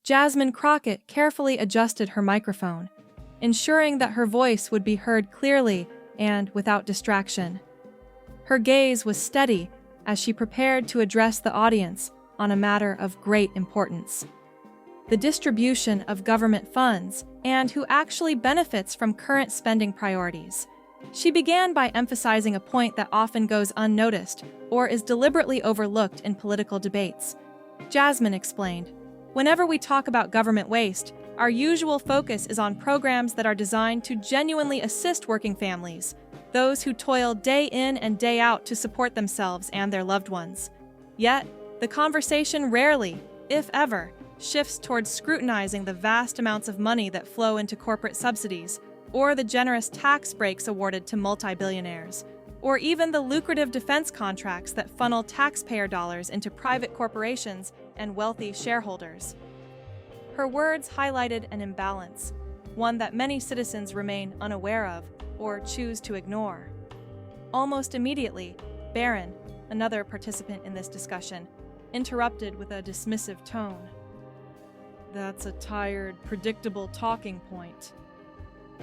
Jasmine Crockett carefully adjusted her microphone, ensuring that her voice would be heard clearly and without distraction. Her gaze was steady as she prepared to address the audience on a matter of great importance: the distribution of government funds and who actually benefits from current spending priorities. She began by emphasizing a point that often goes unnoticed or is deliberately overlooked in political debates. Jasmine explained, "Whenever we talk about government waste, our usual focus is on programs that are designed to genuinely assist working families, those who toil day in and day out to support themselves and their loved ones. Yet, the conversation rarely, if ever, shifts towards scrutinizing the vast amounts of money that flow into corporate subsidies, or the generous tax breaks awarded to multi-billionaires, or even the lucrative defense contracts that funnel taxpayer dollars into private corporations and wealthy shareholders." Her words highlighted an imbalance, one that many citizens remain unaware of or choose to ignore. Almost immediately, Barron, another participant in this discussion, interrupted with a dismissive tone. "That's a tired, predictable talking point,"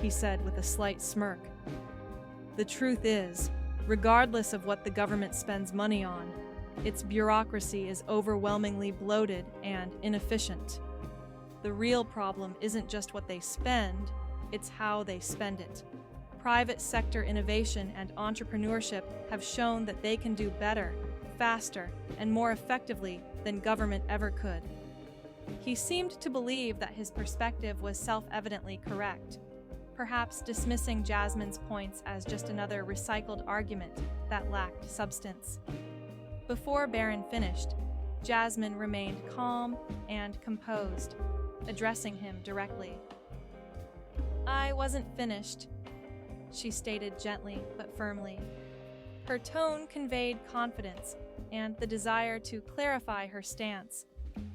he said with a slight smirk. "The truth is, regardless of what the government spends money on, its bureaucracy is overwhelmingly bloated and inefficient. The real problem isn't just what they spend, it's how they spend it. Private sector innovation and entrepreneurship have shown that they can do better, faster, and more effectively than government ever could." He seemed to believe that his perspective was self-evidently correct, perhaps dismissing Jasmine's points as just another recycled argument that lacked substance. Before Barron finished, Jasmine remained calm and composed, addressing him directly. "I wasn't finished," she stated gently but firmly. Her tone conveyed confidence and the desire to clarify her stance,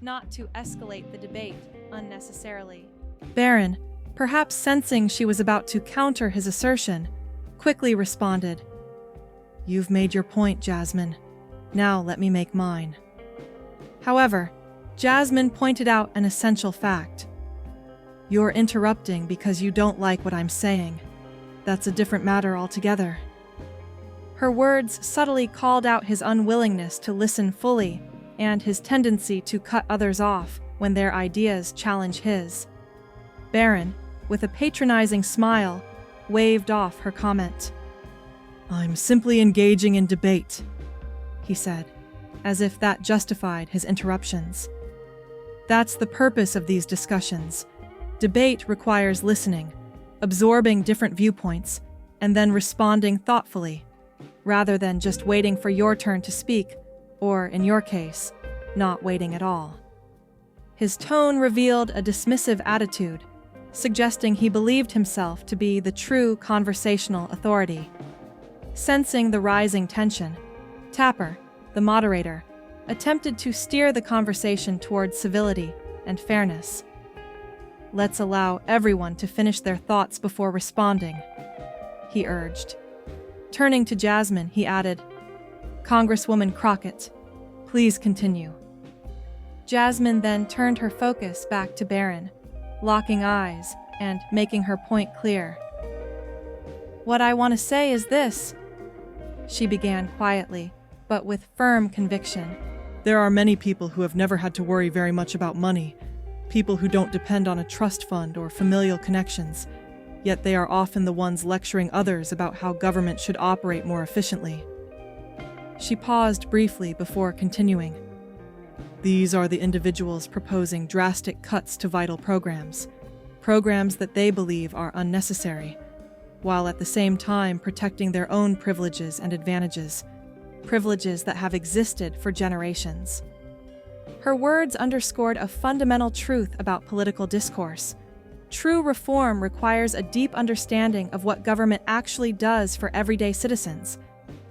not to escalate the debate unnecessarily. Barron, perhaps sensing she was about to counter his assertion, quickly responded, "You've made your point, Jasmine. Now let me make mine." However, Jasmine pointed out an essential fact. "You're interrupting because you don't like what I'm saying. That's a different matter altogether." Her words subtly called out his unwillingness to listen fully and his tendency to cut others off when their ideas challenge his. Barron, with a patronizing smile, waved off her comment. "I'm simply engaging in debate," he said, as if that justified his interruptions. "That's the purpose of these discussions. Debate requires listening, absorbing different viewpoints, and then responding thoughtfully, rather than just waiting for your turn to speak, or, in your case, not waiting at all." His tone revealed a dismissive attitude, suggesting he believed himself to be the true conversational authority. Sensing the rising tension, Tapper, the moderator, attempted to steer the conversation toward civility and fairness. "Let's allow everyone to finish their thoughts before responding," he urged. Turning to Jasmine, he added, "Congresswoman Crockett, please continue." Jasmine then turned her focus back to Barron, locking eyes and making her point clear. "What I want to say is this," she began quietly, but with firm conviction. "There are many people who have never had to worry very much about money, people who don't depend on a trust fund or familial connections, yet they are often the ones lecturing others about how government should operate more efficiently." She paused briefly before continuing. "These are the individuals proposing drastic cuts to vital programs that they believe are unnecessary, while at the same time protecting their own privileges and advantages, privileges that have existed for generations." Her words underscored a fundamental truth about political discourse. True reform requires a deep understanding of what government actually does for everyday citizens,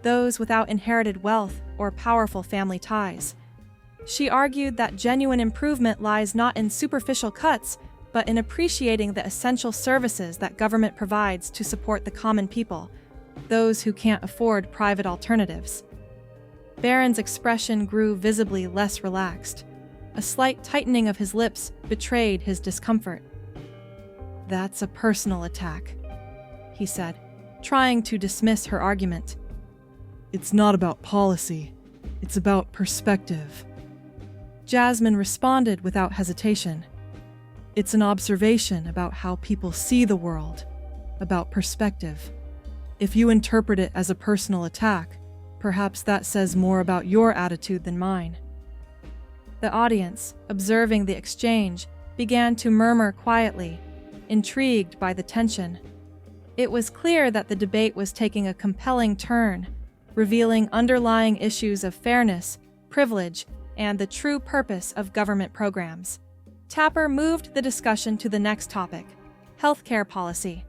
those without inherited wealth or powerful family ties. She argued that genuine improvement lies not in superficial cuts, but in appreciating the essential services that government provides to support the common people, those who can't afford private alternatives. Barron's expression grew visibly less relaxed, A slight tightening of his lips betrayed his discomfort. "That's a personal attack," he said, trying to dismiss her argument. "It's not about policy. It's about perspective." Jasmine responded without hesitation. "It's an observation about how people see the world, about perspective. If you interpret it as a personal attack, perhaps that says more about your attitude than mine." The audience, observing the exchange, began to murmur quietly, intrigued by the tension. It was clear that the debate was taking a compelling turn, revealing underlying issues of fairness, privilege, and the true purpose of government programs. Tapper moved the discussion to the next topic, healthcare policy.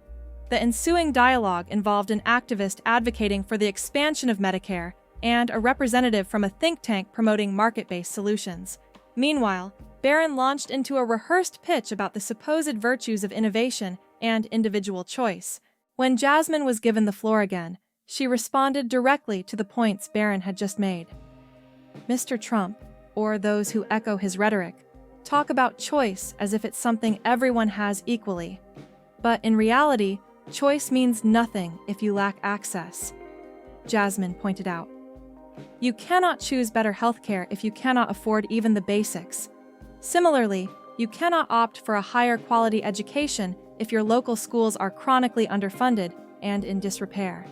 The ensuing dialogue involved an activist advocating for the expansion of Medicare and a representative from a think tank promoting market-based solutions. Meanwhile, Barron launched into a rehearsed pitch about the supposed virtues of innovation and individual choice. When Jasmine was given the floor again, she responded directly to the points Barron had just made. Mr. Trump, or those who echo his rhetoric, talk about choice as if it's something everyone has equally. But in reality, choice means nothing if you lack access, Jasmine pointed out. You cannot choose better healthcare if you cannot afford even the basics. Similarly, you cannot opt for a higher quality education if your local schools are chronically underfunded and in disrepair.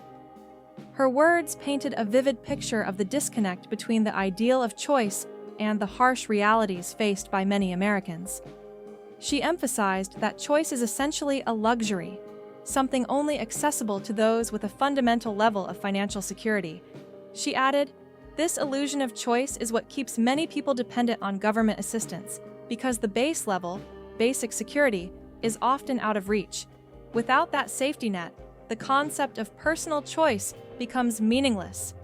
Her words painted a vivid picture of the disconnect between the ideal of choice and the harsh realities faced by many Americans. She emphasized that choice is essentially a luxury, something only accessible to those with a fundamental level of financial security. She added, "This illusion of choice is what keeps many people dependent on government assistance, because the base level, basic security, is often out of reach. Without that safety net, the concept of personal choice becomes meaningless."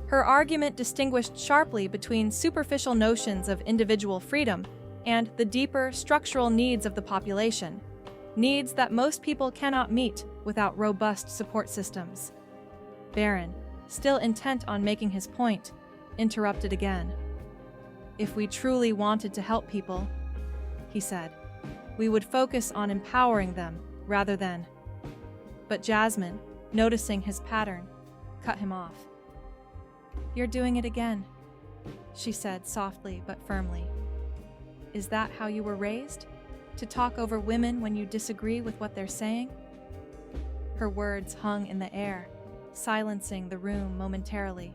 Her argument distinguished sharply between superficial notions of individual freedom and the deeper structural needs of the population, needs that most people cannot meet without robust support systems. Barron, still intent on making his point, interrupted again. "If we truly wanted to help people," he said, "we would focus on empowering them rather than..." But Jasmine, noticing his pattern, cut him off. "You're doing it again," she said softly but firmly. "Is that how you were raised? To talk over women when you disagree with what they're saying?" Her words hung in the air, silencing the room momentarily.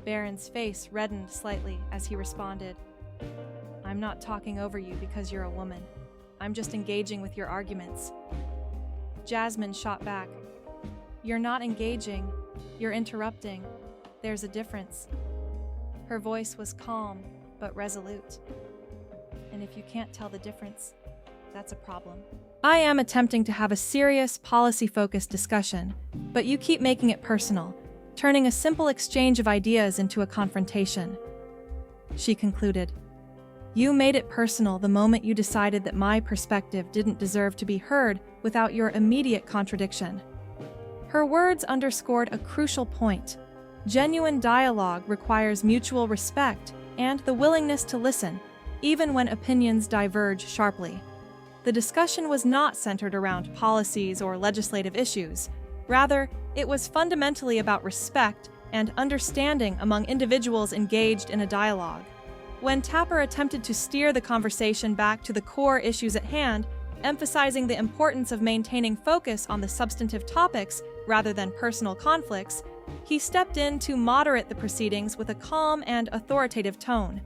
Barron's face reddened slightly as he responded, "I'm not talking over you because you're a woman. I'm just engaging with your arguments." Jasmine shot back, "You're not engaging, you're interrupting. There's a difference." Her voice was calm but resolute. "And if you can't tell the difference, that's a problem. I am attempting to have a serious, policy-focused discussion, but you keep making it personal, turning a simple exchange of ideas into a confrontation." She concluded, "You made it personal the moment you decided that my perspective didn't deserve to be heard without your immediate contradiction." Her words underscored a crucial point. Genuine dialogue requires mutual respect and the willingness to listen, even when opinions diverge sharply. The discussion was not centered around policies or legislative issues. Rather, it was fundamentally about respect and understanding among individuals engaged in a dialogue. When Tapper attempted to steer the conversation back to the core issues at hand, emphasizing the importance of maintaining focus on the substantive topics rather than personal conflicts, he stepped in to moderate the proceedings with a calm and authoritative tone.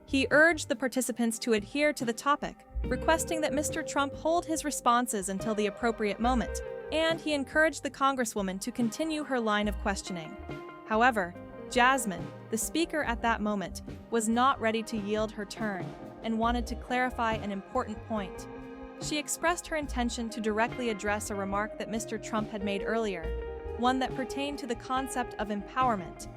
He urged the participants to adhere to the topic, requesting that Mr. Trump hold his responses until the appropriate moment, and he encouraged the Congresswoman to continue her line of questioning. However, Jasmine, the speaker at that moment, was not ready to yield her turn and wanted to clarify an important point. She expressed her intention to directly address a remark that Mr. Trump had made earlier, one that pertained to the concept of empowerment.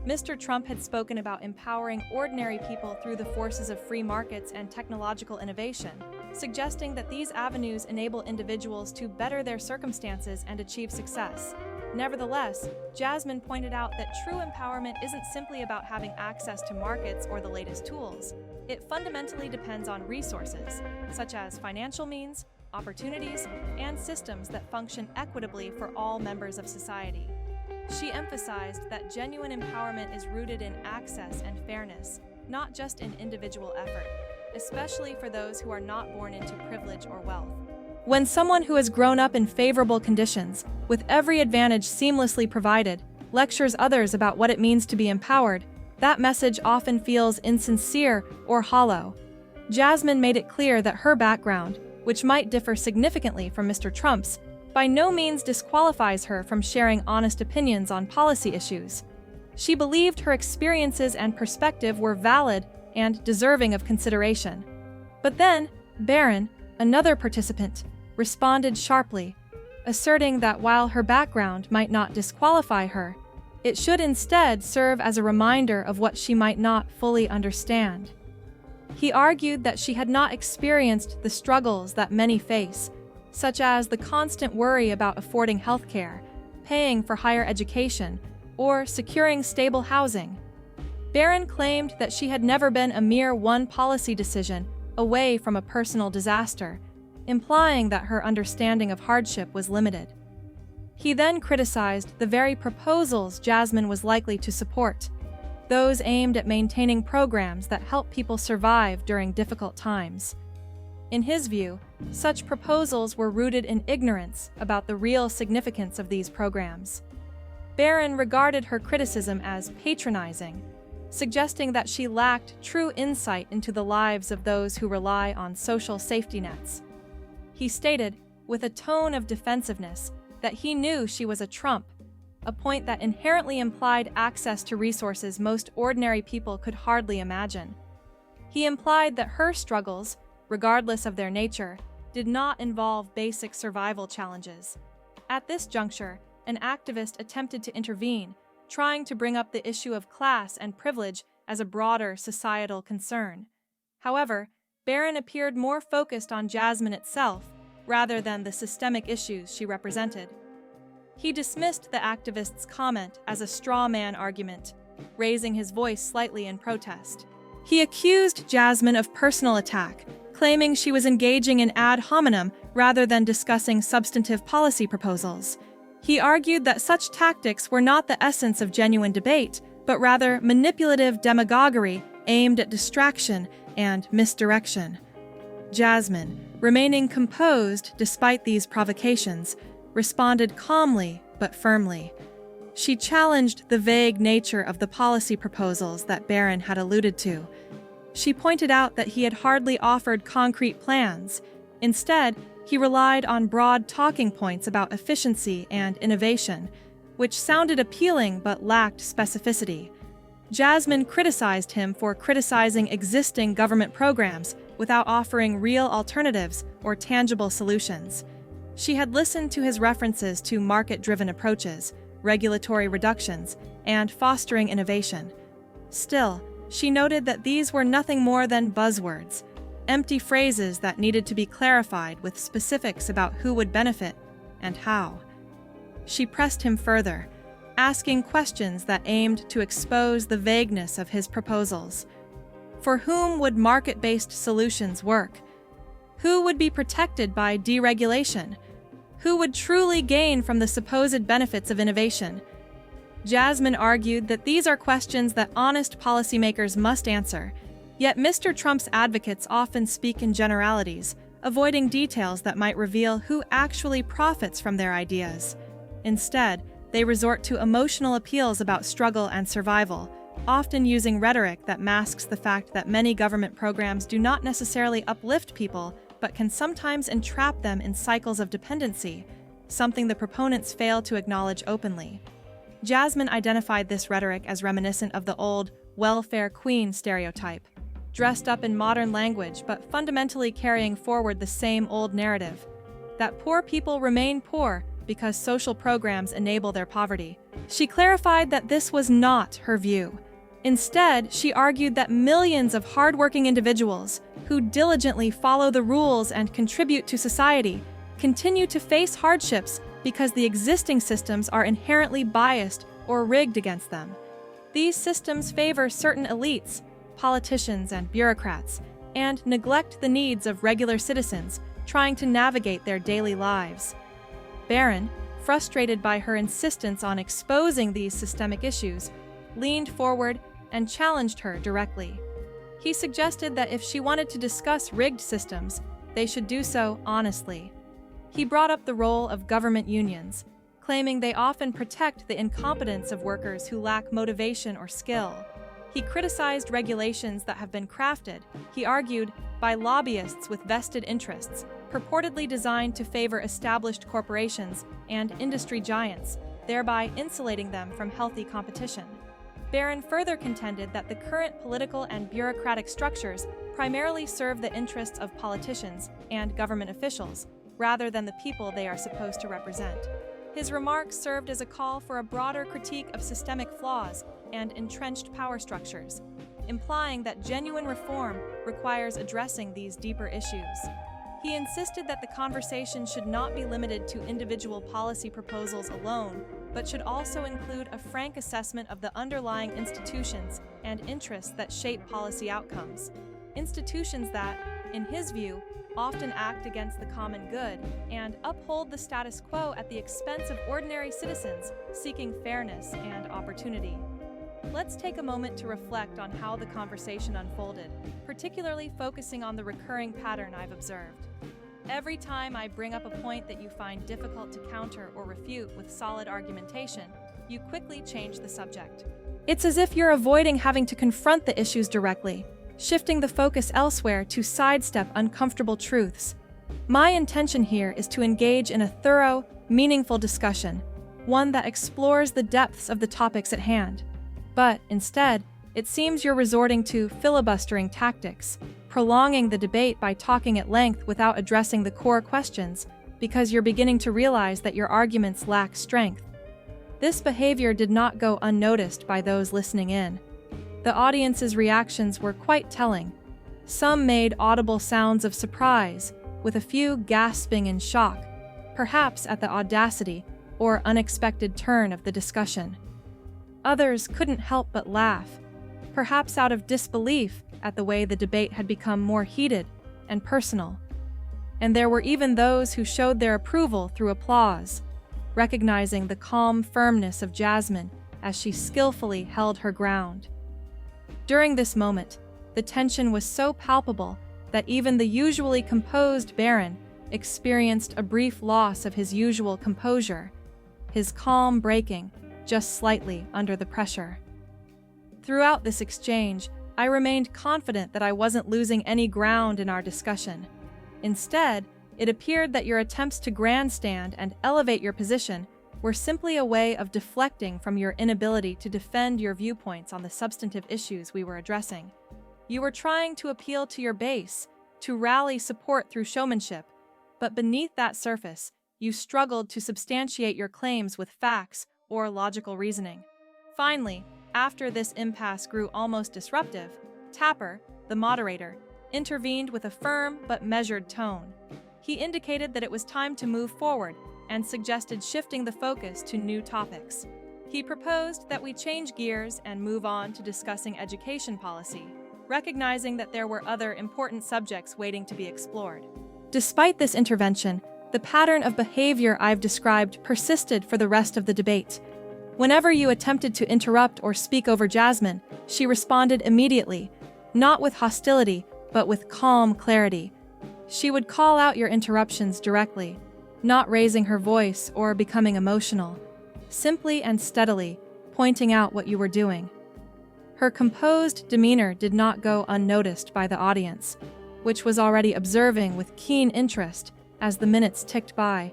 Mr. Trump had spoken about empowering ordinary people through the forces of free markets and technological innovation, suggesting that these avenues enable individuals to better their circumstances and achieve success. Nevertheless, Jasmine pointed out that true empowerment isn't simply about having access to markets or the latest tools. It fundamentally depends on resources, such as financial means, opportunities, and systems that function equitably for all members of society. She emphasized that genuine empowerment is rooted in access and fairness, not just in individual effort, especially for those who are not born into privilege or wealth. When someone who has grown up in favorable conditions, with every advantage seamlessly provided, lectures others about what it means to be empowered, that message often feels insincere or hollow. Jasmine made it clear that her background, which might differ significantly from Mr. Trump's, by no means disqualifies her from sharing honest opinions on policy issues. She believed her experiences and perspective were valid and deserving of consideration. But then, Barron, another participant, responded sharply, asserting that while her background might not disqualify her, it should instead serve as a reminder of what she might not fully understand. He argued that she had not experienced the struggles that many face, such as the constant worry about affording health care, paying for higher education, or securing stable housing. Barron claimed that she had never been a mere one policy decision away from a personal disaster, implying that her understanding of hardship was limited. He then criticized the very proposals Jasmine was likely to support, those aimed at maintaining programs that help people survive during difficult times. In his view, such proposals were rooted in ignorance about the real significance of these programs. Barron regarded her criticism as patronizing, suggesting that she lacked true insight into the lives of those who rely on social safety nets. He stated, with a tone of defensiveness, that he knew she was a Trump, a point that inherently implied access to resources most ordinary people could hardly imagine. He implied that her struggles, regardless of their nature, did not involve basic survival challenges. At this juncture, an activist attempted to intervene, trying to bring up the issue of class and privilege as a broader societal concern. However, Barron appeared more focused on Jasmine itself, rather than the systemic issues she represented. He dismissed the activist's comment as a straw man argument, raising his voice slightly in protest. He accused Jasmine of personal attack, claiming she was engaging in ad hominem rather than discussing substantive policy proposals. He argued that such tactics were not the essence of genuine debate, but rather manipulative demagoguery aimed at distraction and misdirection. Jasmine, remaining composed despite these provocations, responded calmly but firmly. She challenged the vague nature of the policy proposals that Barron had alluded to. She pointed out that he had hardly offered concrete plans. Instead, he relied on broad talking points about efficiency and innovation, which sounded appealing but lacked specificity. Jasmine criticized him for criticizing existing government programs without offering real alternatives or tangible solutions. She had listened to his references to market-driven approaches, regulatory reductions, and fostering innovation. Still, she noted that these were nothing more than buzzwords, empty phrases that needed to be clarified with specifics about who would benefit and how. She pressed him further, asking questions that aimed to expose the vagueness of his proposals. For whom would market-based solutions work? Who would be protected by deregulation? Who would truly gain from the supposed benefits of innovation? Jasmine argued that these are questions that honest policymakers must answer, yet Mr. Trump's advocates often speak in generalities, avoiding details that might reveal who actually profits from their ideas. Instead, they resort to emotional appeals about struggle and survival, often using rhetoric that masks the fact that many government programs do not necessarily uplift people, but can sometimes entrap them in cycles of dependency, something the proponents fail to acknowledge openly. Jasmine identified this rhetoric as reminiscent of the old welfare queen stereotype, dressed up in modern language but fundamentally carrying forward the same old narrative, that poor people remain poor because social programs enable their poverty. She clarified that this was not her view. Instead, she argued that millions of hardworking individuals who diligently follow the rules and contribute to society continue to face hardships because the existing systems are inherently biased or rigged against them. These systems favor certain elites, politicians and bureaucrats, and neglect the needs of regular citizens trying to navigate their daily lives. Barron, frustrated by her insistence on exposing these systemic issues, leaned forward and challenged her directly. He suggested that if she wanted to discuss rigged systems, they should do so honestly. He brought up the role of government unions, claiming they often protect the incompetence of workers who lack motivation or skill. He criticized regulations that have been crafted, he argued, by lobbyists with vested interests, purportedly designed to favor established corporations and industry giants, thereby insulating them from healthy competition. Barron further contended that the current political and bureaucratic structures primarily serve the interests of politicians and government officials, rather than the people they are supposed to represent. His remarks served as a call for a broader critique of systemic flaws and entrenched power structures, implying that genuine reform requires addressing these deeper issues. He insisted that the conversation should not be limited to individual policy proposals alone, but should also include a frank assessment of the underlying institutions and interests that shape policy outcomes. Institutions that, in his view, often act against the common good and uphold the status quo at the expense of ordinary citizens seeking fairness and opportunity. Let's take a moment to reflect on how the conversation unfolded, particularly focusing on the recurring pattern I've observed. Every time I bring up a point that you find difficult to counter or refute with solid argumentation, you quickly change the subject. It's as if you're avoiding having to confront the issues directly, shifting the focus elsewhere to sidestep uncomfortable truths. My intention here is to engage in a thorough, meaningful discussion, one that explores the depths of the topics at hand. But instead, it seems you're resorting to filibustering tactics, prolonging the debate by talking at length without addressing the core questions, because you're beginning to realize that your arguments lack strength. This behavior did not go unnoticed by those listening in. The audience's reactions were quite telling. Some made audible sounds of surprise, with a few gasping in shock, perhaps at the audacity or unexpected turn of the discussion. Others couldn't help but laugh, perhaps out of disbelief at the way the debate had become more heated and personal. And there were even those who showed their approval through applause, recognizing the calm firmness of Jasmine as she skillfully held her ground. During this moment, the tension was so palpable that even the usually composed Barron experienced a brief loss of his usual composure, his calm breaking just slightly under the pressure. Throughout this exchange, I remained confident that I wasn't losing any ground in our discussion. Instead, it appeared that your attempts to grandstand and elevate your position were simply a way of deflecting from your inability to defend your viewpoints on the substantive issues we were addressing. You were trying to appeal to your base, to rally support through showmanship, but beneath that surface, you struggled to substantiate your claims with facts or logical reasoning. Finally, after this impasse grew almost disruptive, Tapper, the moderator, intervened with a firm but measured tone. He indicated that it was time to move forward and suggested shifting the focus to new topics. He proposed that we change gears and move on to discussing education policy, recognizing that there were other important subjects waiting to be explored. Despite this intervention, the pattern of behavior I've described persisted for the rest of the debate. Whenever you attempted to interrupt or speak over Jasmine, she responded immediately, not with hostility, but with calm clarity. She would call out your interruptions directly, not raising her voice or becoming emotional, simply and steadily pointing out what you were doing. Her composed demeanor did not go unnoticed by the audience, which was already observing with keen interest as the minutes ticked by,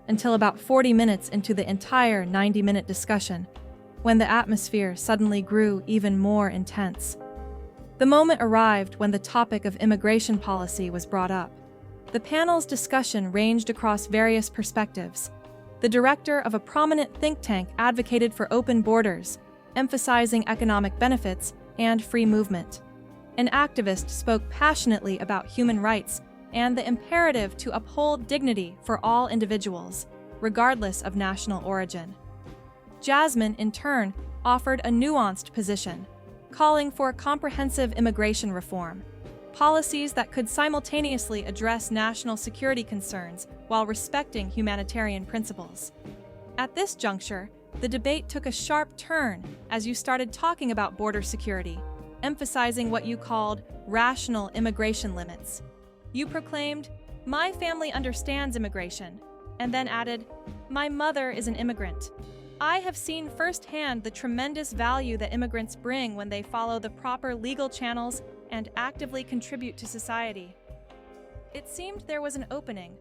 until about 40 minutes into the entire 90-minute discussion, when the atmosphere suddenly grew even more intense. The moment arrived when the topic of immigration policy was brought up. The panel's discussion ranged across various perspectives. The director of a prominent think tank advocated for open borders, emphasizing economic benefits and free movement. An activist spoke passionately about human rights and the imperative to uphold dignity for all individuals, regardless of national origin. Jasmine, in turn, offered a nuanced position, calling for comprehensive immigration reform, policies that could simultaneously address national security concerns while respecting humanitarian principles. At this juncture, the debate took a sharp turn as you started talking about border security, emphasizing what you called rational immigration limits. You proclaimed, "My family understands immigration," and then added, "My mother is an immigrant. I have seen firsthand the tremendous value that immigrants bring when they follow the proper legal channels and actively contribute to society." It seemed there was an opening,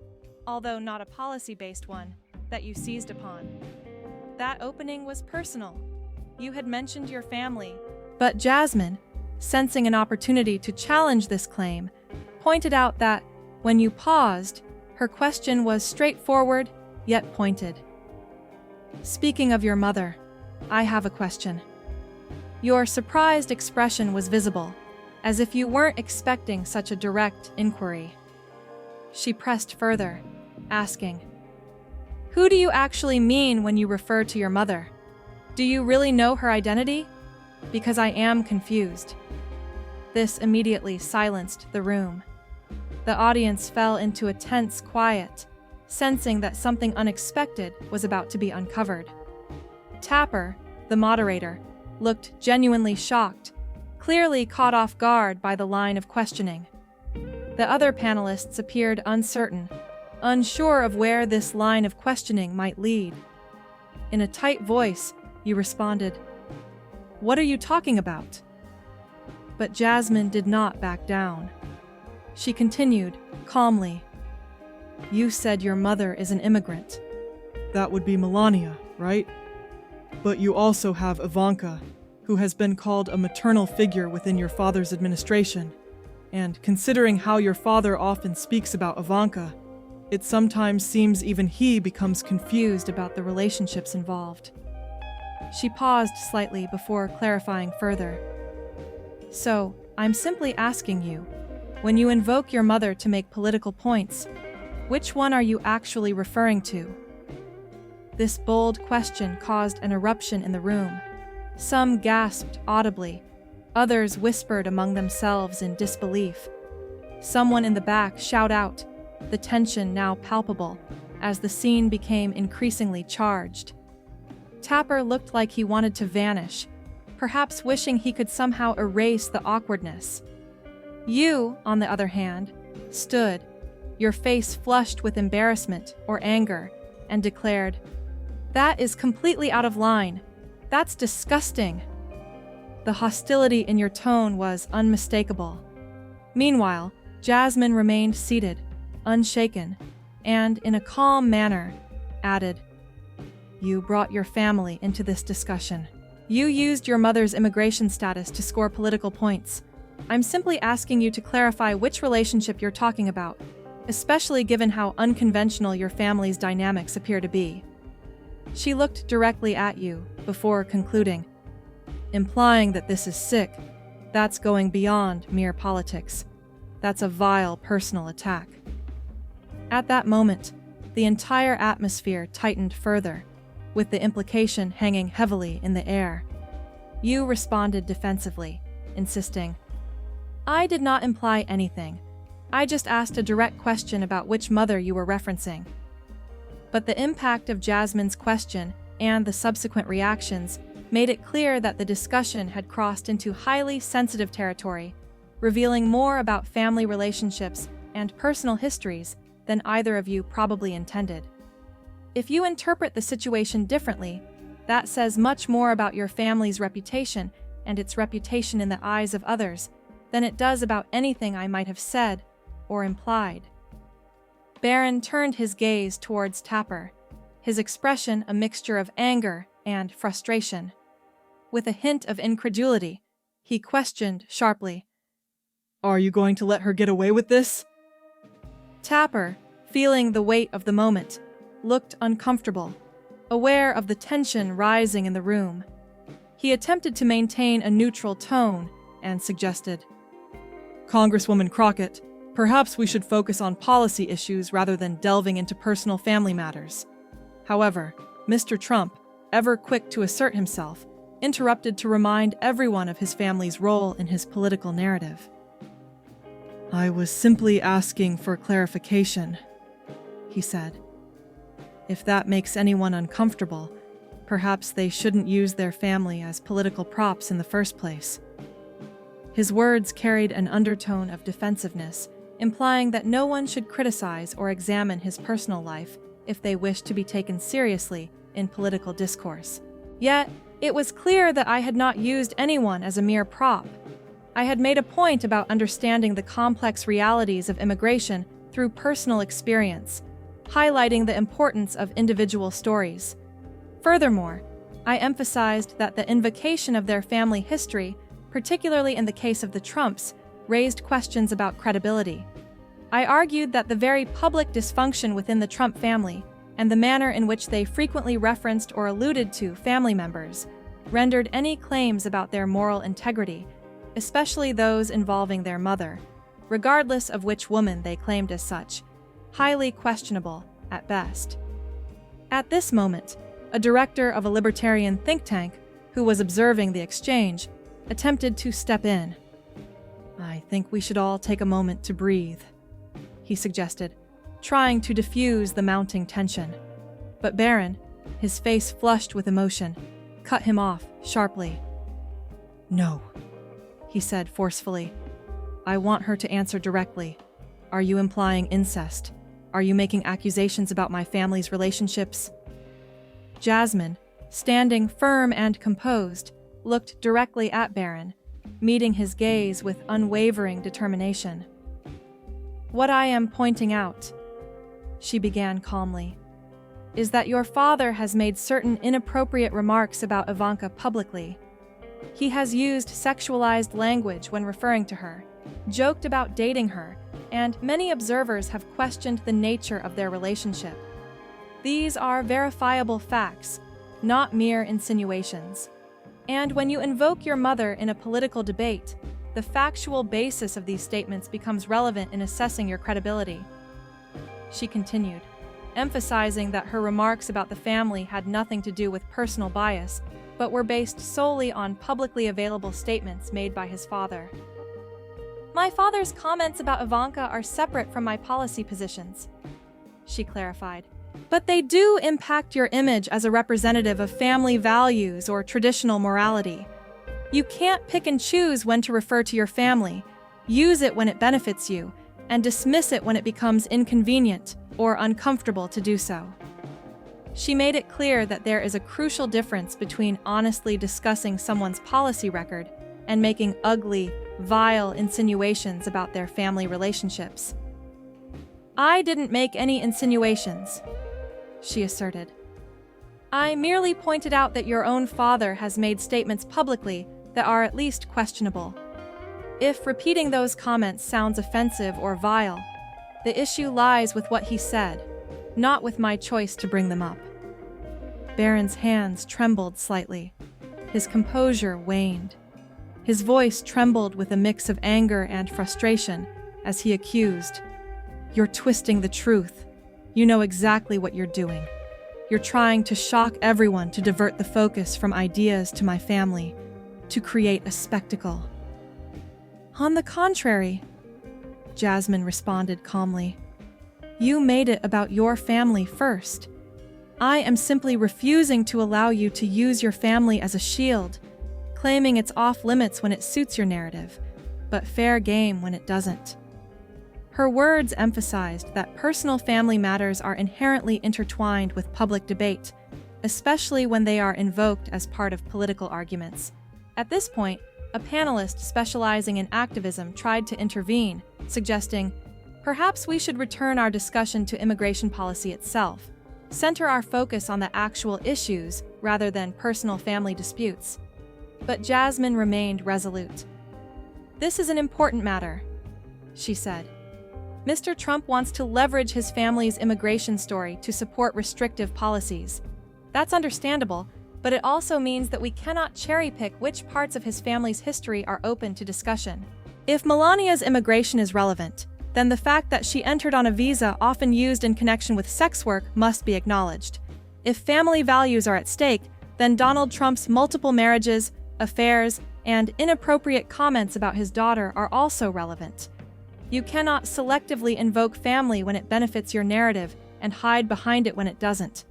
although not a policy-based one, that you seized upon. That opening was personal. You had mentioned your family, but Jasmine, sensing an opportunity to challenge this claim, pointed out that, when you paused, her question was straightforward yet pointed. "Speaking of your mother, I have a question." Your surprised expression was visible, as if you weren't expecting such a direct inquiry. She pressed further, asking, "Who do you actually mean when you refer to your mother? Do you really know her identity? Because I am confused." This immediately silenced the room. The audience fell into a tense quiet, sensing that something unexpected was about to be uncovered. Tapper, the moderator, looked genuinely shocked, clearly caught off guard by the line of questioning. The other panelists appeared uncertain, unsure of where this line of questioning might lead. In a tight voice, you responded, "What are you talking about?" But Jasmine did not back down. She continued, calmly, "You said your mother is an immigrant." That would be Melania, right? But you also have Ivanka, who has been called a maternal figure within your father's administration. And considering how your father often speaks about Ivanka, it sometimes seems even he becomes confused about the relationships involved. She paused slightly before clarifying further. "So, I'm simply asking you, when you invoke your mother to make political points, which one are you actually referring to?" This bold question caused an eruption in the room. Some gasped audibly, others whispered among themselves in disbelief. Someone in the back shouted out, the tension now palpable, as the scene became increasingly charged. Tapper looked like he wanted to vanish, perhaps wishing he could somehow erase the awkwardness. You, on the other hand, stood, your face flushed with embarrassment or anger, and declared, "That is completely out of line. That's disgusting." The hostility in your tone was unmistakable. Meanwhile, Jasmine remained seated, unshaken, and, in a calm manner, added, "You brought your family into this discussion. You used your mother's immigration status to score political points. I'm simply asking you to clarify which relationship you're talking about, especially given how unconventional your family's dynamics appear to be." She looked directly at you before concluding, "Implying that this is sick, that's going beyond mere politics. That's a vile personal attack." At that moment, the entire atmosphere tightened further, with the implication hanging heavily in the air. You responded defensively, insisting, "I did not imply anything. I just asked a direct question about which mother you were referencing." But the impact of Jasmine's question and the subsequent reactions made it clear that the discussion had crossed into highly sensitive territory, revealing more about family relationships and personal histories than either of you probably intended. If you interpret the situation differently, that says much more about your family's reputation and its reputation in the eyes of others than it does about anything I might have said or implied. Barron turned his gaze towards Tapper, his expression a mixture of anger and frustration. With a hint of incredulity, he questioned sharply, "Are you going to let her get away with this?" Tapper, feeling the weight of the moment, looked uncomfortable, aware of the tension rising in the room. He attempted to maintain a neutral tone and suggested, "Congresswoman Crockett, perhaps we should focus on policy issues rather than delving into personal family matters. However, Mr. Trump, ever quick to assert himself, interrupted to remind everyone of his family's role in his political narrative. "I was simply asking for clarification," he said. "If that makes anyone uncomfortable, perhaps they shouldn't use their family as political props in the first place." His words carried an undertone of defensiveness, implying that no one should criticize or examine his personal life if they wished to be taken seriously in political discourse. Yet, it was clear that I had not used anyone as a mere prop. I had made a point about understanding the complex realities of immigration through personal experience, highlighting the importance of individual stories. Furthermore, I emphasized that the invocation of their family history, particularly in the case of the Trumps, raised questions about credibility. I argued that the very public dysfunction within the Trump family and the manner in which they frequently referenced or alluded to family members rendered any claims about their moral integrity, especially those involving their mother, regardless of which woman they claimed as such, highly questionable at best. At this moment, a director of a libertarian think tank, who was observing the exchange, attempted to step in. "I think we should all take a moment to breathe," he suggested, trying to diffuse the mounting tension. But Barron, his face flushed with emotion, cut him off sharply. "No," he said forcefully. "I want her to answer directly. Are you implying incest? Are you making accusations about my family's relationships?" Jasmine, standing firm and composed, looked directly at Barron, meeting his gaze with unwavering determination. "What I am pointing out," she began calmly, "is that your father has made certain inappropriate remarks about Ivanka publicly. He has used sexualized language when referring to her, joked about dating her, and many observers have questioned the nature of their relationship. These are verifiable facts, not mere insinuations. And when you invoke your mother in a political debate, the factual basis of these statements becomes relevant in assessing your credibility." She continued, emphasizing that her remarks about the family had nothing to do with personal bias, but were based solely on publicly available statements made by his father. "My father's comments about Ivanka are separate from my policy positions," she clarified. "But they do impact your image as a representative of family values or traditional morality. You can't pick and choose when to refer to your family, use it when it benefits you, and dismiss it when it becomes inconvenient or uncomfortable to do so." She made it clear that there is a crucial difference between honestly discussing someone's policy record and making ugly, vile insinuations about their family relationships. "I didn't make any insinuations," she asserted. "I merely pointed out that your own father has made statements publicly that are at least questionable. If repeating those comments sounds offensive or vile, the issue lies with what he said, not with my choice to bring them up." Barron's hands trembled slightly. His composure waned. His voice trembled with a mix of anger and frustration as he accused, "You're twisting the truth. You know exactly what you're doing. You're trying to shock everyone to divert the focus from ideas to my family, to create a spectacle." "On the contrary," Jasmine responded calmly, "you made it about your family first. I am simply refusing to allow you to use your family as a shield, claiming it's off limits when it suits your narrative, but fair game when it doesn't." Her words emphasized that personal family matters are inherently intertwined with public debate, especially when they are invoked as part of political arguments. At this point, a panelist specializing in activism tried to intervene, suggesting, "Perhaps we should return our discussion to immigration policy itself, center our focus on the actual issues rather than personal family disputes." But Jasmine remained resolute. "This is an important matter," she said. "Mr. Trump wants to leverage his family's immigration story to support restrictive policies. That's understandable, but it also means that we cannot cherry-pick which parts of his family's history are open to discussion. If Melania's immigration is relevant, then the fact that she entered on a visa often used in connection with sex work must be acknowledged. If family values are at stake, then Donald Trump's multiple marriages, affairs, and inappropriate comments about his daughter are also relevant. You cannot selectively invoke family when it benefits your narrative and hide behind it when it doesn't.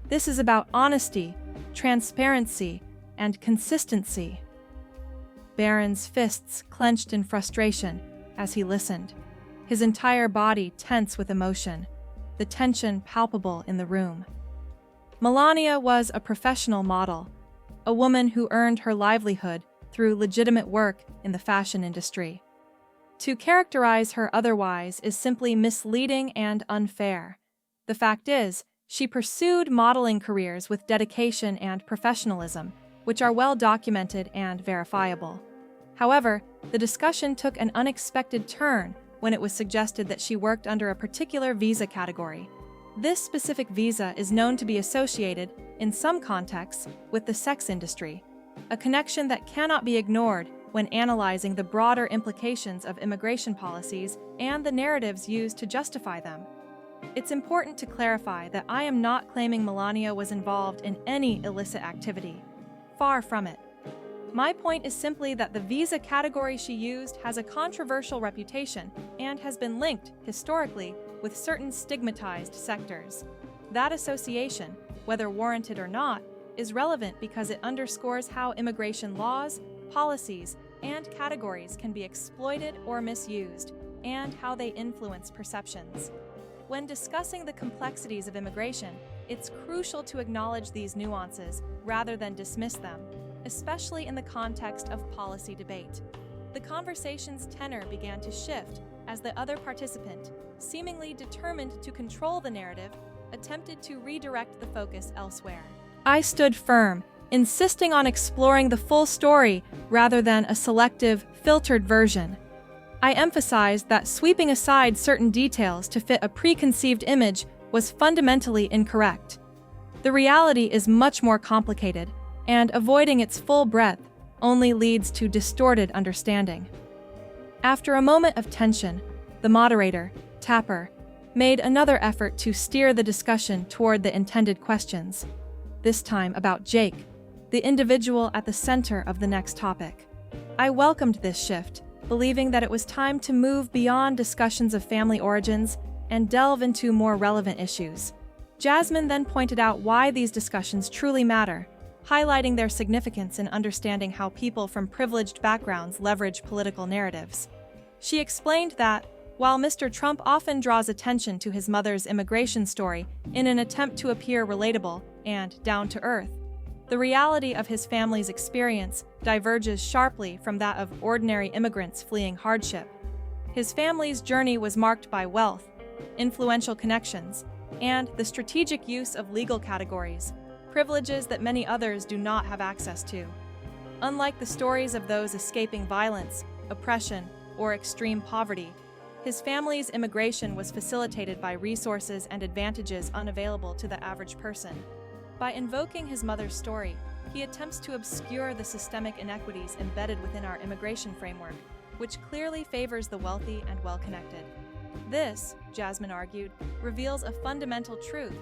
This is about honesty, transparency, and consistency. Barron's fists clenched in frustration as he listened, his entire body tense with emotion, the tension palpable in the room. Melania was a professional model, a woman who earned her livelihood through legitimate work in the fashion industry. To characterize her otherwise is simply misleading and unfair. The fact is, she pursued modeling careers with dedication and professionalism, which are well documented and verifiable. However, the discussion took an unexpected turn when it was suggested that she worked under a particular visa category. This specific visa is known to be associated, in some contexts, with the sex industry, a connection that cannot be ignored when analyzing the broader implications of immigration policies and the narratives used to justify them. It's important to clarify that I am not claiming Melania was involved in any illicit activity. Far from it. My point is simply that the visa category she used has a controversial reputation and has been linked, historically, with certain stigmatized sectors. That association, whether warranted or not, is relevant because it underscores how immigration laws, policies, and categories can be exploited or misused, and how they influence perceptions. When discussing the complexities of immigration, it's crucial to acknowledge these nuances rather than dismiss them, especially in the context of policy debate. The conversation's tenor began to shift as the other participant, seemingly determined to control the narrative, attempted to redirect the focus elsewhere. I stood firm, insisting on exploring the full story rather than a selective, filtered version. I emphasized that sweeping aside certain details to fit a preconceived image was fundamentally incorrect. The reality is much more complicated, and avoiding its full breadth only leads to distorted understanding. After a moment of tension, the moderator, Tapper, made another effort to steer the discussion toward the intended questions, this time about Jake, the individual at the center of the next topic. I welcomed this shift, believing that it was time to move beyond discussions of family origins and delve into more relevant issues. Jasmine then pointed out why these discussions truly matter, highlighting their significance in understanding how people from privileged backgrounds leverage political narratives. She explained that, while Mr. Trump often draws attention to his mother's immigration story in an attempt to appear relatable and down-to-earth, the reality of his family's experience diverges sharply from that of ordinary immigrants fleeing hardship. His family's journey was marked by wealth, influential connections, and the strategic use of legal categories, privileges that many others do not have access to. Unlike the stories of those escaping violence, oppression, or extreme poverty, his family's immigration was facilitated by resources and advantages unavailable to the average person. By invoking his mother's story, he attempts to obscure the systemic inequities embedded within our immigration framework, which clearly favors the wealthy and well-connected. This, Jasmine argued, reveals a fundamental truth.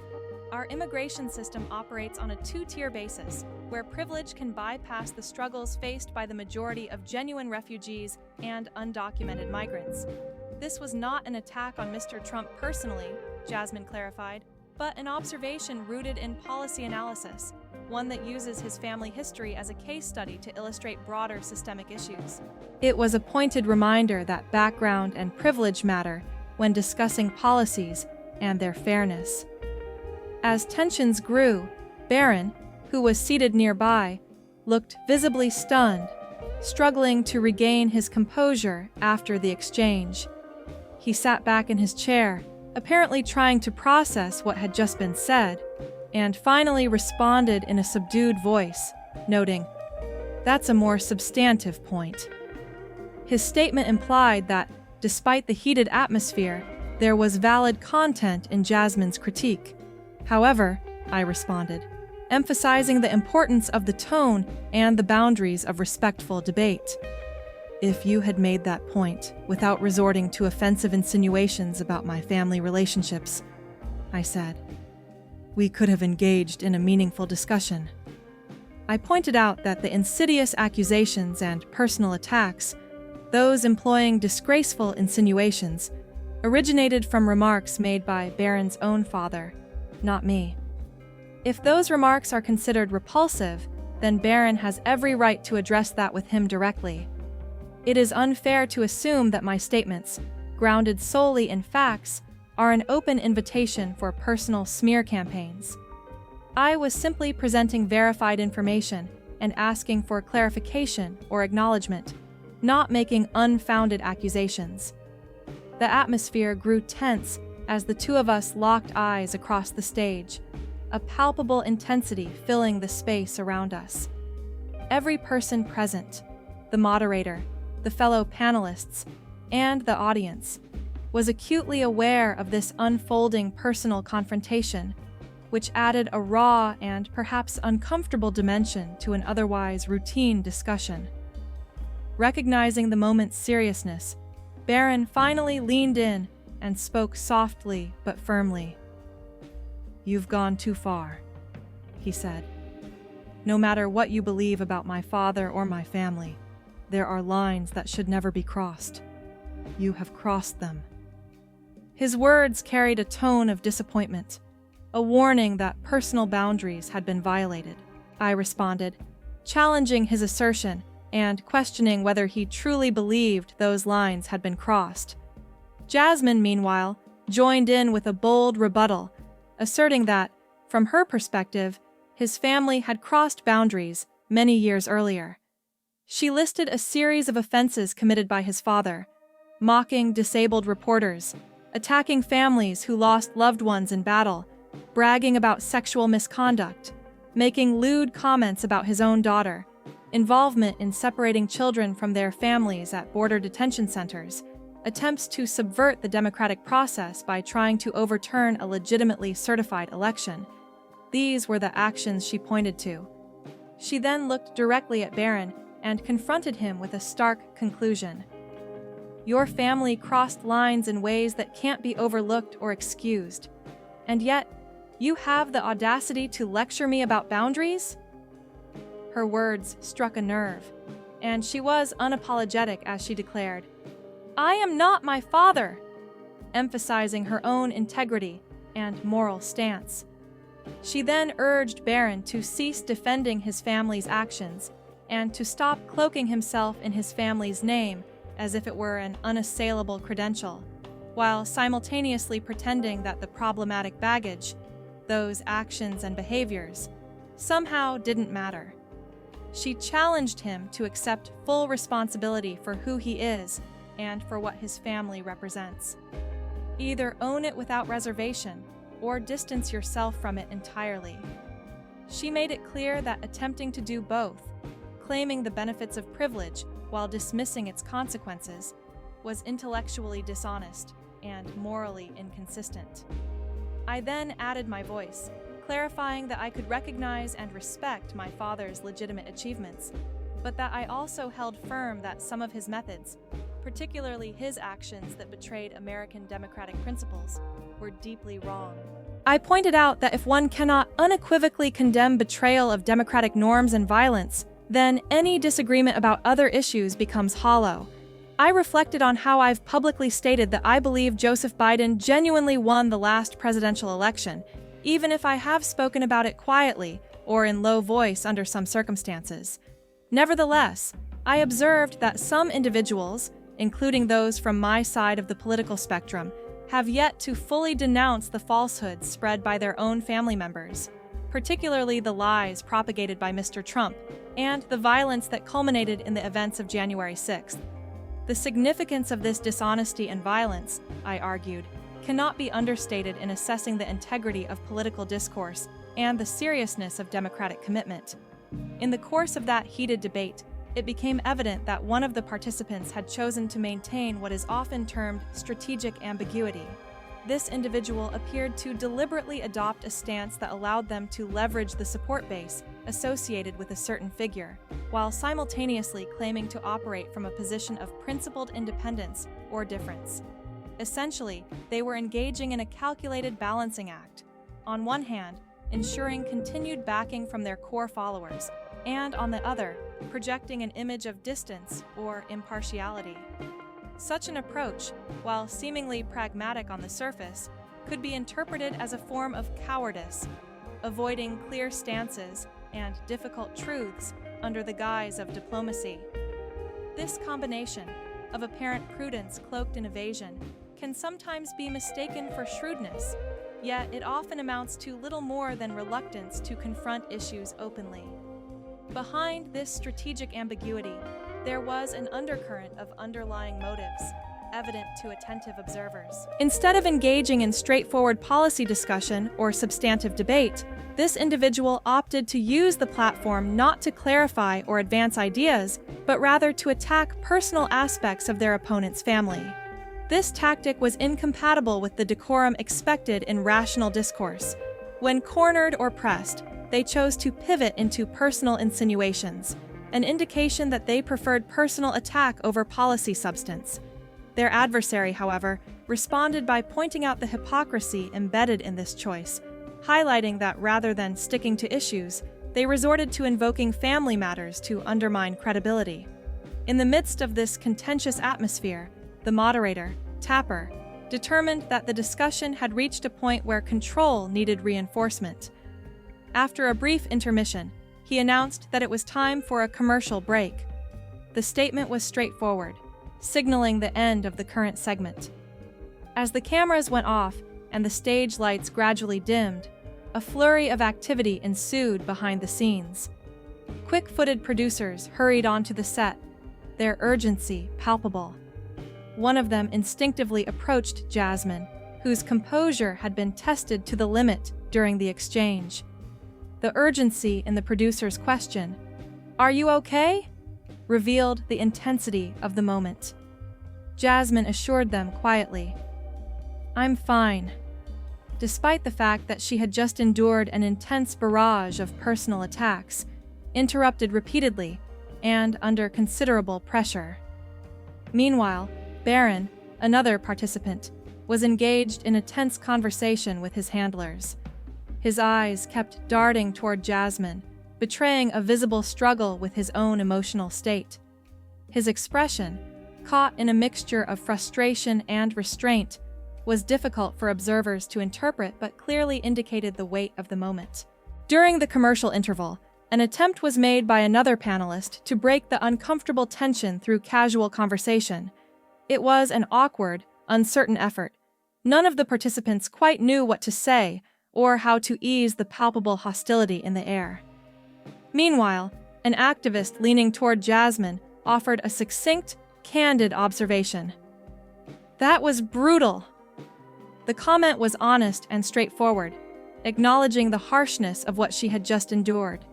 Our immigration system operates on a two-tier basis, where privilege can bypass the struggles faced by the majority of genuine refugees and undocumented migrants. This was not an attack on Mr. Trump personally, Jasmine clarified, but an observation rooted in policy analysis, one that uses his family history as a case study to illustrate broader systemic issues. It was a pointed reminder that background and privilege matter when discussing policies and their fairness. As tensions grew, Barron, who was seated nearby, looked visibly stunned, struggling to regain his composure after the exchange. He sat back in his chair, apparently trying to process what had just been said, and finally responded in a subdued voice, noting, "That's a more substantive point." His statement implied that, despite the heated atmosphere, there was valid content in Jasmine's critique. However, I responded, emphasizing the importance of the tone and the boundaries of respectful debate. "If you had made that point without resorting to offensive insinuations about my family relationships," I said, "we could have engaged in a meaningful discussion." I pointed out that the insidious accusations and personal attacks, those employing disgraceful insinuations, originated from remarks made by Barron's own father, not me. If those remarks are considered repulsive, then Barron has every right to address that with him directly. It is unfair to assume that my statements, grounded solely in facts, are an open invitation for personal smear campaigns. I was simply presenting verified information and asking for clarification or acknowledgement, not making unfounded accusations. The atmosphere grew tense as the two of us locked eyes across the stage, a palpable intensity filling the space around us. Every person present, the moderator, the fellow panelists, and the audience, was acutely aware of this unfolding personal confrontation, which added a raw and perhaps uncomfortable dimension to an otherwise routine discussion. Recognizing the moment's seriousness, Barron finally leaned in and spoke softly but firmly. "You've gone too far," he said. "No matter what you believe about my father or my family, there are lines that should never be crossed. You have crossed them." His words carried a tone of disappointment, a warning that personal boundaries had been violated. I responded, challenging his assertion and questioning whether he truly believed those lines had been crossed. Jasmine, meanwhile, joined in with a bold rebuttal, asserting that, from her perspective, his family had crossed boundaries many years earlier. She listed a series of offenses committed by his father, mocking disabled reporters, attacking families who lost loved ones in battle, bragging about sexual misconduct, making lewd comments about his own daughter, involvement in separating children from their families at border detention centers, attempts to subvert the democratic process by trying to overturn a legitimately certified election. These were the actions she pointed to. She then looked directly at Barron and confronted him with a stark conclusion. "Your family crossed lines in ways that can't be overlooked or excused. And yet, you have the audacity to lecture me about boundaries?" Her words struck a nerve, and she was unapologetic as she declared, "I am not my father," emphasizing her own integrity and moral stance. She then urged Barron to cease defending his family's actions and to stop cloaking himself in his family's name as if it were an unassailable credential, while simultaneously pretending that the problematic baggage, those actions and behaviors, somehow didn't matter. She challenged him to accept full responsibility for who he is and for what his family represents. Either own it without reservation or distance yourself from it entirely. She made it clear that attempting to do both, claiming the benefits of privilege while dismissing its consequences, was intellectually dishonest and morally inconsistent. I then added my voice, clarifying that I could recognize and respect my father's legitimate achievements, but that I also held firm that some of his methods, particularly his actions that betrayed American democratic principles, were deeply wrong. I pointed out that if one cannot unequivocally condemn betrayal of democratic norms and violence, then any disagreement about other issues becomes hollow. I reflected on how I've publicly stated that I believe Joseph Biden genuinely won the last presidential election, even if I have spoken about it quietly or in low voice under some circumstances. Nevertheless, I observed that some individuals, including those from my side of the political spectrum, have yet to fully denounce the falsehoods spread by their own family members, particularly the lies propagated by Mr. Trump and the violence that culminated in the events of January 6th. The significance of this dishonesty and violence, I argued, cannot be understated in assessing the integrity of political discourse and the seriousness of democratic commitment. In the course of that heated debate, it became evident that one of the participants had chosen to maintain what is often termed strategic ambiguity. This individual appeared to deliberately adopt a stance that allowed them to leverage the support base associated with a certain figure, while simultaneously claiming to operate from a position of principled independence or difference. Essentially, they were engaging in a calculated balancing act. On one hand, ensuring continued backing from their core followers, and on the other, projecting an image of distance or impartiality. Such an approach, while seemingly pragmatic on the surface, could be interpreted as a form of cowardice, avoiding clear stances and difficult truths under the guise of diplomacy. This combination of apparent prudence cloaked in evasion can sometimes be mistaken for shrewdness, yet it often amounts to little more than reluctance to confront issues openly. Behind this strategic ambiguity, there was an undercurrent of underlying motives, evident to attentive observers. Instead of engaging in straightforward policy discussion or substantive debate, this individual opted to use the platform not to clarify or advance ideas, but rather to attack personal aspects of their opponent's family. This tactic was incompatible with the decorum expected in rational discourse. When cornered or pressed, they chose to pivot into personal insinuations, an indication that they preferred personal attack over policy substance. Their adversary, however, responded by pointing out the hypocrisy embedded in this choice, highlighting that rather than sticking to issues, they resorted to invoking family matters to undermine credibility. In the midst of this contentious atmosphere, the moderator, Tapper, determined that the discussion had reached a point where control needed reinforcement. After a brief intermission, he announced that it was time for a commercial break. The statement was straightforward, signaling the end of the current segment. As the cameras went off and the stage lights gradually dimmed, a flurry of activity ensued behind the scenes. Quick-footed producers hurried onto the set, their urgency palpable. One of them instinctively approached Jasmine, whose composure had been tested to the limit during the exchange. The urgency in the producer's question, "Are you okay?" revealed the intensity of the moment. Jasmine assured them quietly, "I'm fine," despite the fact that she had just endured an intense barrage of personal attacks, interrupted repeatedly, and under considerable pressure. Meanwhile, Barron, another participant, was engaged in a tense conversation with his handlers. His eyes kept darting toward Jasmine, betraying a visible struggle with his own emotional state. His expression, caught in a mixture of frustration and restraint, was difficult for observers to interpret but clearly indicated the weight of the moment. During the commercial interval, an attempt was made by another panelist to break the uncomfortable tension through casual conversation. It was an awkward, uncertain effort. None of the participants quite knew what to say or how to ease the palpable hostility in the air. Meanwhile, an activist leaning toward Jasmine offered a succinct, candid observation. "That was brutal." The comment was honest and straightforward, acknowledging the harshness of what she had just endured.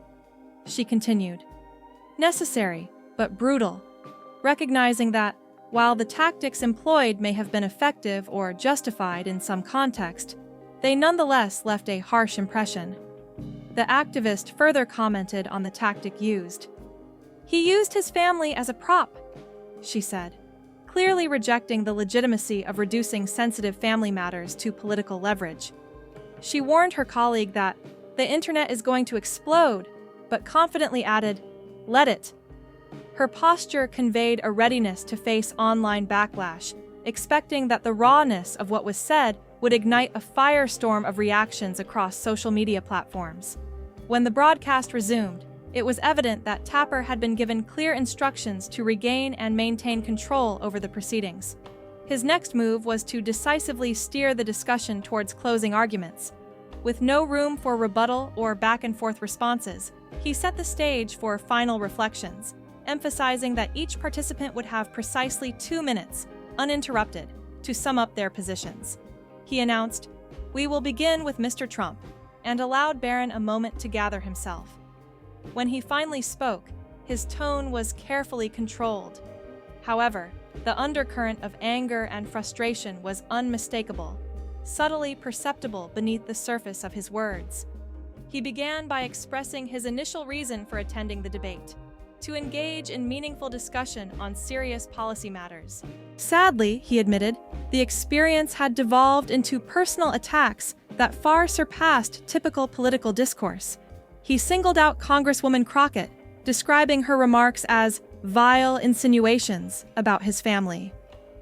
She continued, "Necessary, but brutal," recognizing that, while the tactics employed may have been effective or justified in some context, they nonetheless left a harsh impression. The activist further commented on the tactic used. "He used his family as a prop," she said, clearly rejecting the legitimacy of reducing sensitive family matters to political leverage. She warned her colleague that the internet is going to explode, but confidently added, "Let it." Her posture conveyed a readiness to face online backlash, expecting that the rawness of what was said would ignite a firestorm of reactions across social media platforms. When the broadcast resumed, it was evident that Tapper had been given clear instructions to regain and maintain control over the proceedings. His next move was to decisively steer the discussion towards closing arguments. With no room for rebuttal or back-and-forth responses, he set the stage for final reflections, emphasizing that each participant would have precisely 2 minutes, uninterrupted, to sum up their positions. He announced, "We will begin with Mr. Trump," and allowed Barron a moment to gather himself. When he finally spoke, his tone was carefully controlled. However, the undercurrent of anger and frustration was unmistakable, subtly perceptible beneath the surface of his words. He began by expressing his initial reason for attending the debate: to engage in meaningful discussion on serious policy matters. Sadly, he admitted, the experience had devolved into personal attacks that far surpassed typical political discourse. He singled out Congresswoman Crockett, describing her remarks as vile insinuations about his family.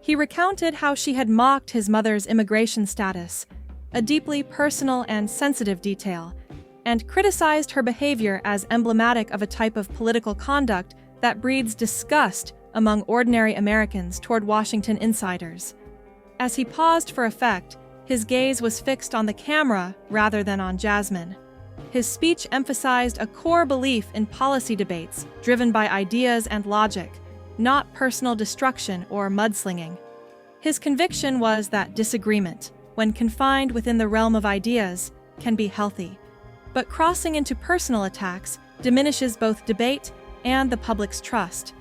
He recounted how she had mocked his mother's immigration status, a deeply personal and sensitive detail, and criticized her behavior as emblematic of a type of political conduct that breeds disgust among ordinary Americans toward Washington insiders. As he paused for effect, his gaze was fixed on the camera rather than on Jasmine. His speech emphasized a core belief in policy debates driven by ideas and logic, not personal destruction or mudslinging. His conviction was that disagreement, when confined within the realm of ideas, can be healthy, but crossing into personal attacks diminishes both debate and the public's trust.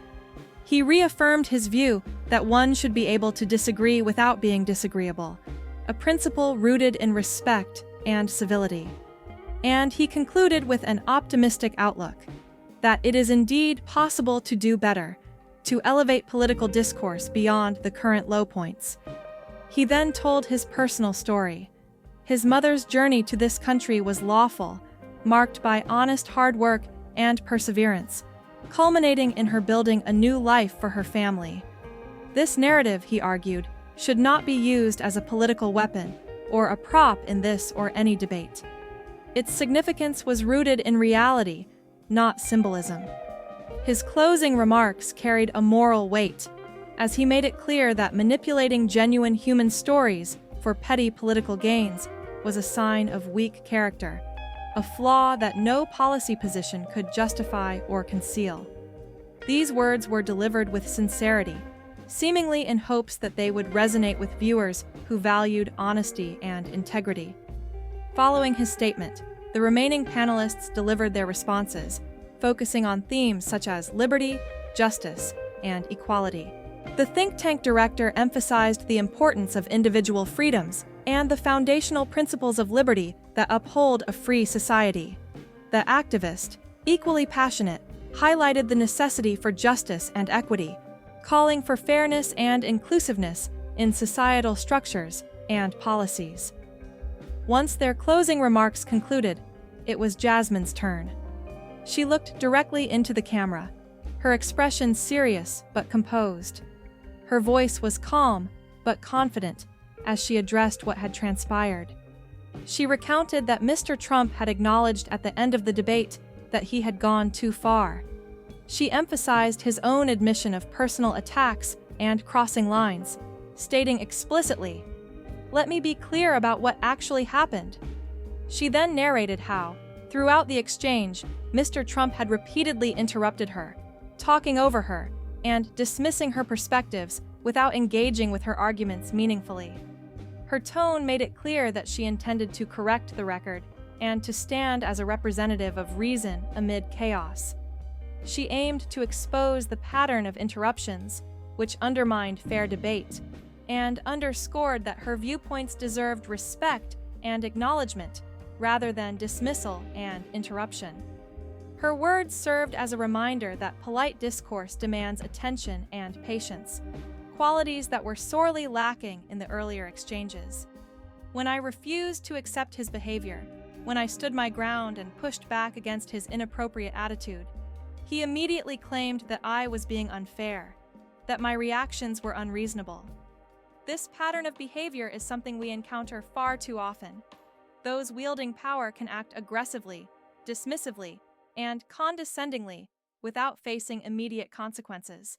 He reaffirmed his view that one should be able to disagree without being disagreeable, a principle rooted in respect and civility. And he concluded with an optimistic outlook, that it is indeed possible to do better, to elevate political discourse beyond the current low points. He then told his personal story. His mother's journey to this country was lawful, marked by honest hard work and perseverance, culminating in her building a new life for her family. This narrative, he argued, should not be used as a political weapon or a prop in this or any debate. Its significance was rooted in reality, not symbolism. His closing remarks carried a moral weight, as he made it clear that manipulating genuine human stories for petty political gains was a sign of weak character, a flaw that no policy position could justify or conceal. These words were delivered with sincerity, seemingly in hopes that they would resonate with viewers who valued honesty and integrity. Following his statement, the remaining panelists delivered their responses, focusing on themes such as liberty, justice, and equality. The think tank director emphasized the importance of individual freedoms and the foundational principles of liberty that uphold a free society. The activist, equally passionate, highlighted the necessity for justice and equity, calling for fairness and inclusiveness in societal structures and policies. Once their closing remarks concluded, it was Jasmine's turn. She looked directly into the camera, her expression serious but composed. Her voice was calm but confident as she addressed what had transpired. She recounted that Mr. Trump had acknowledged at the end of the debate that he had gone too far. She emphasized his own admission of personal attacks and crossing lines, stating explicitly, "Let me be clear about what actually happened." She then narrated how, throughout the exchange, Mr. Trump had repeatedly interrupted her, talking over her, and dismissing her perspectives without engaging with her arguments meaningfully. Her tone made it clear that she intended to correct the record and to stand as a representative of reason amid chaos. She aimed to expose the pattern of interruptions, which undermined fair debate, and underscored that her viewpoints deserved respect and acknowledgement rather than dismissal and interruption. Her words served as a reminder that polite discourse demands attention and patience, qualities that were sorely lacking in the earlier exchanges. When I refused to accept his behavior, when I stood my ground and pushed back against his inappropriate attitude, he immediately claimed that I was being unfair, that my reactions were unreasonable. This pattern of behavior is something we encounter far too often. Those wielding power can act aggressively, dismissively, and condescendingly without facing immediate consequences.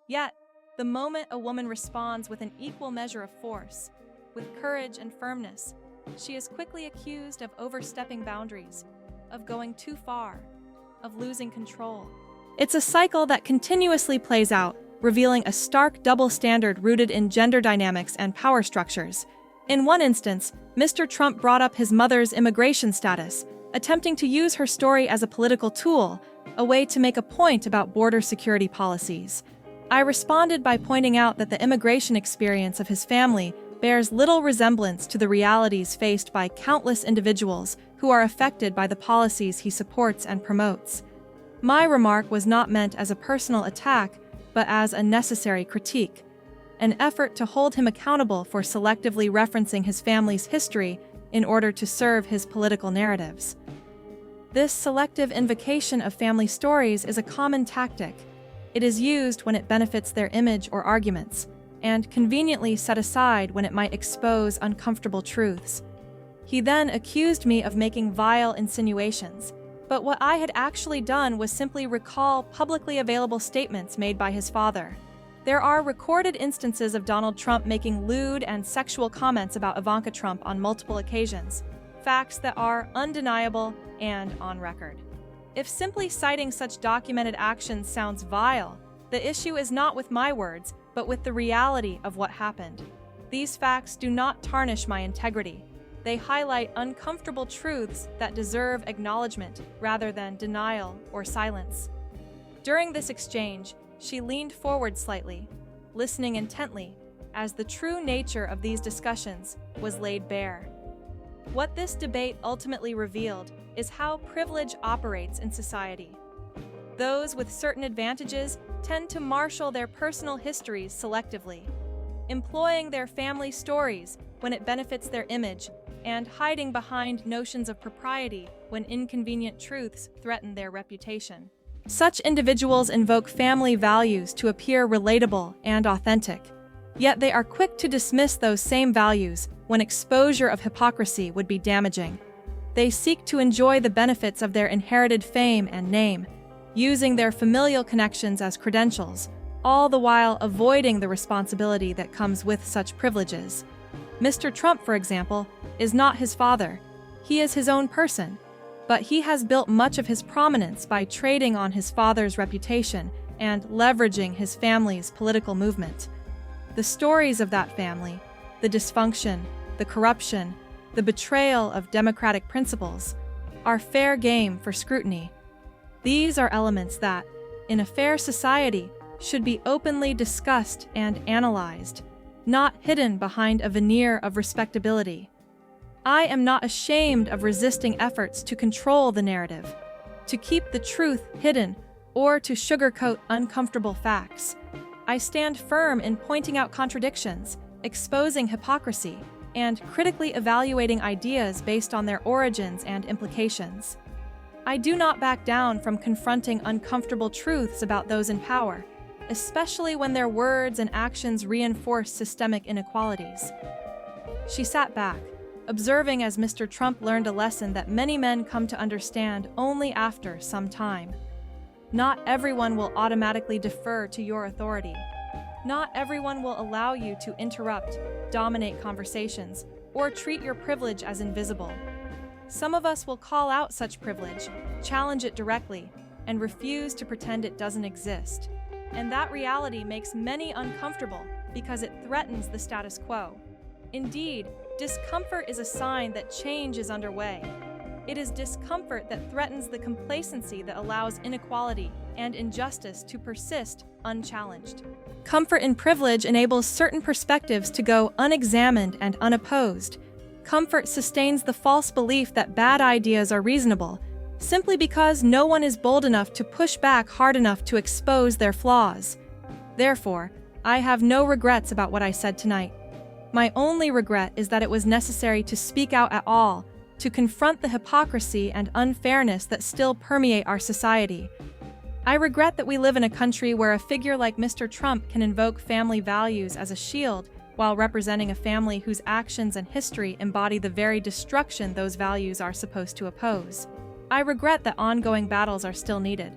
Yet, the moment a woman responds with an equal measure of force, with courage and firmness, she is quickly accused of overstepping boundaries, of going too far, of losing control. It's a cycle that continuously plays out, revealing a stark double standard rooted in gender dynamics and power structures. In one instance, Mr. Trump brought up his mother's immigration status, attempting to use her story as a political tool, a way to make a point about border security policies. I responded by pointing out that the immigration experience of his family bears little resemblance to the realities faced by countless individuals who are affected by the policies he supports and promotes. My remark was not meant as a personal attack, but as a necessary critique, an effort to hold him accountable for selectively referencing his family's history in order to serve his political narratives. This selective invocation of family stories is a common tactic. It is used when it benefits their image or arguments, and conveniently set aside when it might expose uncomfortable truths. He then accused me of making vile insinuations, but what I had actually done was simply recall publicly available statements made by his father. There are recorded instances of Donald Trump making lewd and sexual comments about Ivanka Trump on multiple occasions, facts that are undeniable and on record. If simply citing such documented actions sounds vile, the issue is not with my words, but with the reality of what happened. These facts do not tarnish my integrity. They highlight uncomfortable truths that deserve acknowledgement rather than denial or silence. During this exchange, she leaned forward slightly, listening intently, as the true nature of these discussions was laid bare. What this debate ultimately revealed is how privilege operates in society. Those with certain advantages tend to marshal their personal histories selectively, employing their family stories when it benefits their image and hiding behind notions of propriety when inconvenient truths threaten their reputation. Such individuals invoke family values to appear relatable and authentic, yet they are quick to dismiss those same values when exposure of hypocrisy would be damaging. They seek to enjoy the benefits of their inherited fame and name, using their familial connections as credentials, all the while avoiding the responsibility that comes with such privileges. Mr. Trump, for example, is not his father. He is his own person, but he has built much of his prominence by trading on his father's reputation and leveraging his family's political movement. The stories of that family, the dysfunction, the corruption, the betrayal of democratic principles, are fair game for scrutiny. These are elements that, in a fair society, should be openly discussed and analyzed, not hidden behind a veneer of respectability. I am not ashamed of resisting efforts to control the narrative, to keep the truth hidden, or to sugarcoat uncomfortable facts. I stand firm in pointing out contradictions, exposing hypocrisy, and critically evaluating ideas based on their origins and implications. I do not back down from confronting uncomfortable truths about those in power, especially when their words and actions reinforce systemic inequalities. She sat back, observing as Mr. Trump learned a lesson that many men come to understand only after some time. Not everyone will automatically defer to your authority. Not everyone will allow you to interrupt, dominate conversations, or treat your privilege as invisible. Some of us will call out such privilege, challenge it directly, and refuse to pretend it doesn't exist. And that reality makes many uncomfortable because it threatens the status quo. Indeed, discomfort is a sign that change is underway. It is discomfort that threatens the complacency that allows inequality and injustice to persist unchallenged. Comfort in privilege enables certain perspectives to go unexamined and unopposed. Comfort sustains the false belief that bad ideas are reasonable, simply because no one is bold enough to push back hard enough to expose their flaws. Therefore, I have no regrets about what I said tonight. My only regret is that it was necessary to speak out at all, to confront the hypocrisy and unfairness that still permeate our society. I regret that we live in a country where a figure like Mr. Trump can invoke family values as a shield while representing a family whose actions and history embody the very destruction those values are supposed to oppose. I regret that ongoing battles are still needed.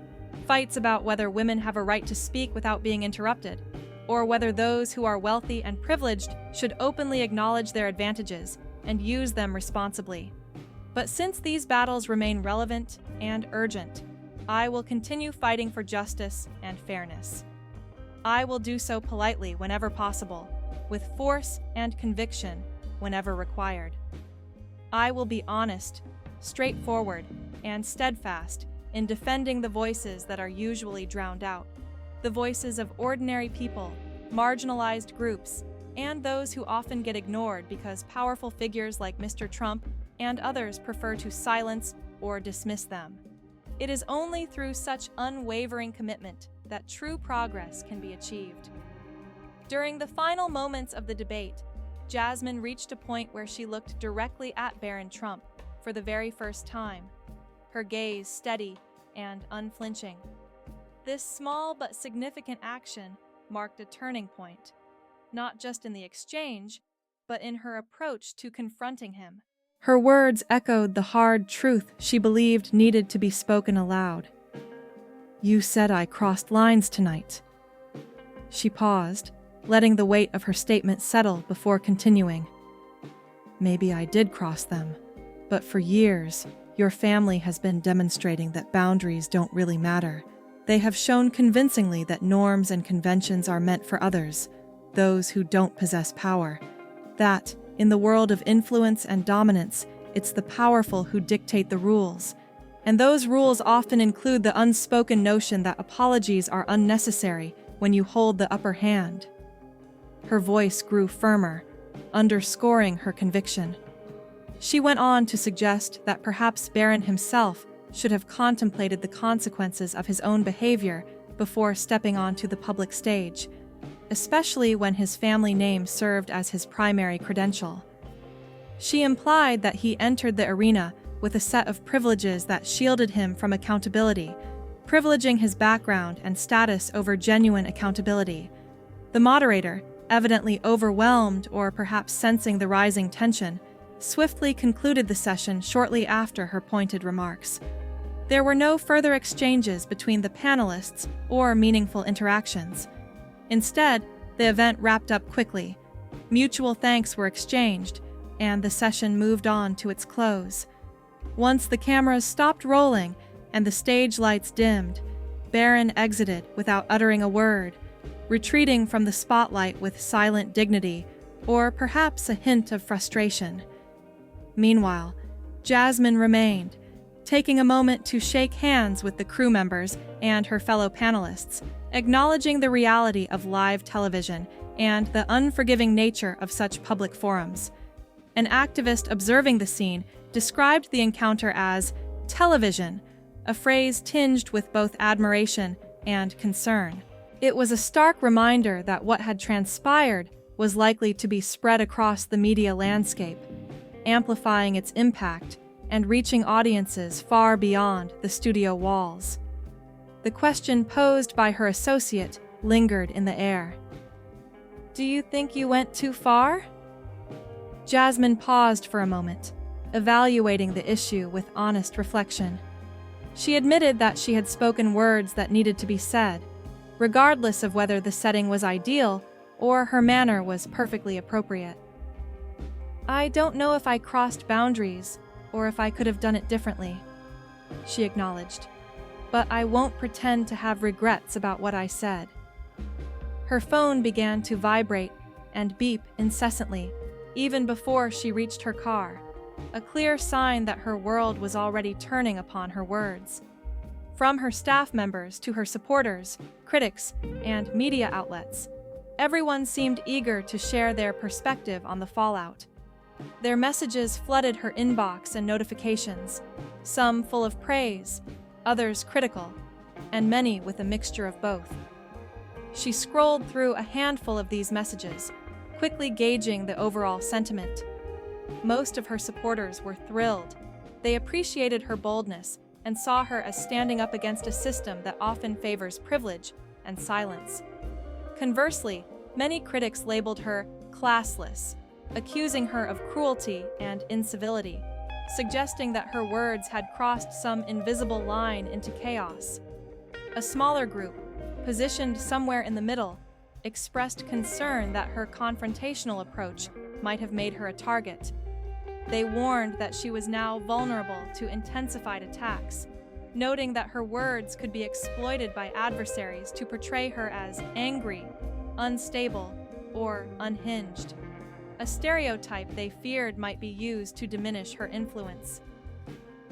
Fights about whether women have a right to speak without being interrupted, or whether those who are wealthy and privileged should openly acknowledge their advantages and use them responsibly. But since these battles remain relevant and urgent, I will continue fighting for justice and fairness. I will do so politely whenever possible, with force and conviction whenever required. I will be honest, straightforward, and steadfast in defending the voices that are usually drowned out, the voices of ordinary people, marginalized groups, and those who often get ignored because powerful figures like Mr. Trump and others prefer to silence or dismiss them. It is only through such unwavering commitment that true progress can be achieved. During the final moments of the debate, Jasmine reached a point where she looked directly at Barron Trump for the very first time. her gaze steady and unflinching. This small but significant action marked a turning point, not just in the exchange, but in her approach to confronting him. Her words echoed the hard truth she believed needed to be spoken aloud. "You said I crossed lines tonight." She paused, letting the weight of her statement settle before continuing. "Maybe I did cross them, but for years, your family has been demonstrating that boundaries don't really matter. They have shown convincingly that norms and conventions are meant for others, those who don't possess power. That, in the world of influence and dominance, it's the powerful who dictate the rules. And those rules often include the unspoken notion that apologies are unnecessary when you hold the upper hand." Her voice grew firmer, underscoring her conviction. She went on to suggest that perhaps Barron himself should have contemplated the consequences of his own behavior before stepping onto the public stage, especially when his family name served as his primary credential. She implied that he entered the arena with a set of privileges that shielded him from accountability, privileging his background and status over genuine accountability. The moderator, evidently overwhelmed or perhaps sensing the rising tension, swiftly concluded the session shortly after her pointed remarks. There were no further exchanges between the panelists or meaningful interactions. Instead, the event wrapped up quickly. Mutual thanks were exchanged, and the session moved on to its close. Once the cameras stopped rolling and the stage lights dimmed, Barron exited without uttering a word, retreating from the spotlight with silent dignity, or perhaps a hint of frustration. Meanwhile, Jasmine remained, taking a moment to shake hands with the crew members and her fellow panelists, acknowledging the reality of live television and the unforgiving nature of such public forums. An activist observing the scene described the encounter as television, a phrase tinged with both admiration and concern. It was a stark reminder that what had transpired was likely to be spread across the media landscape, amplifying its impact and reaching audiences far beyond the studio walls. The question posed by her associate lingered in the air. "Do you think you went too far?" Jasmine paused for a moment, evaluating the issue with honest reflection. She admitted that she had spoken words that needed to be said, regardless of whether the setting was ideal or her manner was perfectly appropriate. "I don't know if I crossed boundaries or if I could have done it differently," she acknowledged, "but I won't pretend to have regrets about what I said." Her phone began to vibrate and beep incessantly, even before she reached her car, a clear sign that her world was already turning upon her words. From her staff members to her supporters, critics, and media outlets, everyone seemed eager to share their perspective on the fallout. Their messages flooded her inbox and notifications, some full of praise, others critical, and many with a mixture of both. She scrolled through a handful of these messages, quickly gauging the overall sentiment. Most of her supporters were thrilled. They appreciated her boldness and saw her as standing up against a system that often favors privilege and silence. Conversely, many critics labeled her classless, accusing her of cruelty and incivility, suggesting that her words had crossed some invisible line into chaos. A smaller group, positioned somewhere in the middle, expressed concern that her confrontational approach might have made her a target. They warned that she was now vulnerable to intensified attacks, noting that her words could be exploited by adversaries to portray her as angry, unstable, or unhinged, a stereotype they feared might be used to diminish her influence.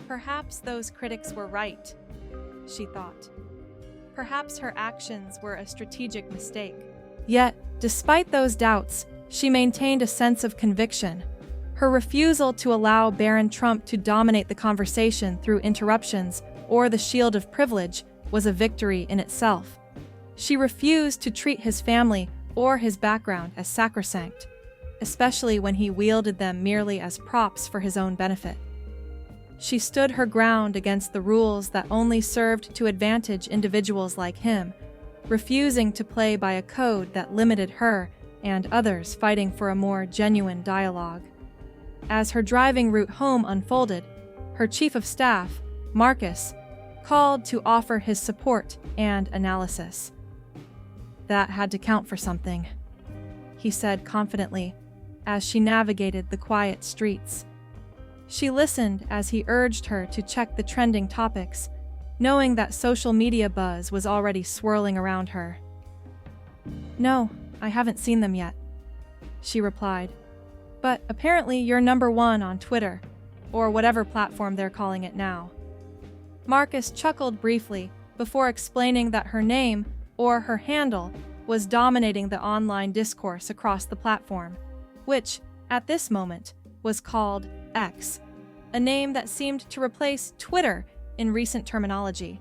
Perhaps those critics were right, she thought. Perhaps her actions were a strategic mistake. Yet, despite those doubts, she maintained a sense of conviction. Her refusal to allow Barron Trump to dominate the conversation through interruptions or the shield of privilege was a victory in itself. She refused to treat his family or his background as sacrosanct, especially when he wielded them merely as props for his own benefit. She stood her ground against the rules that only served to advantage individuals like him, refusing to play by a code that limited her and others fighting for a more genuine dialogue. As her driving route home unfolded, her chief of staff, Marcus, called to offer his support and analysis. "That had to count for something," he said confidently as she navigated the quiet streets. She listened as he urged her to check the trending topics, knowing that social media buzz was already swirling around her. "No, I haven't seen them yet," she replied. "But apparently you're #1 on Twitter, or whatever platform they're calling it now." Marcus chuckled briefly before explaining that her name, or her handle, was dominating the online discourse across the platform, which, at this moment, was called X, a name that seemed to replace Twitter in recent terminology.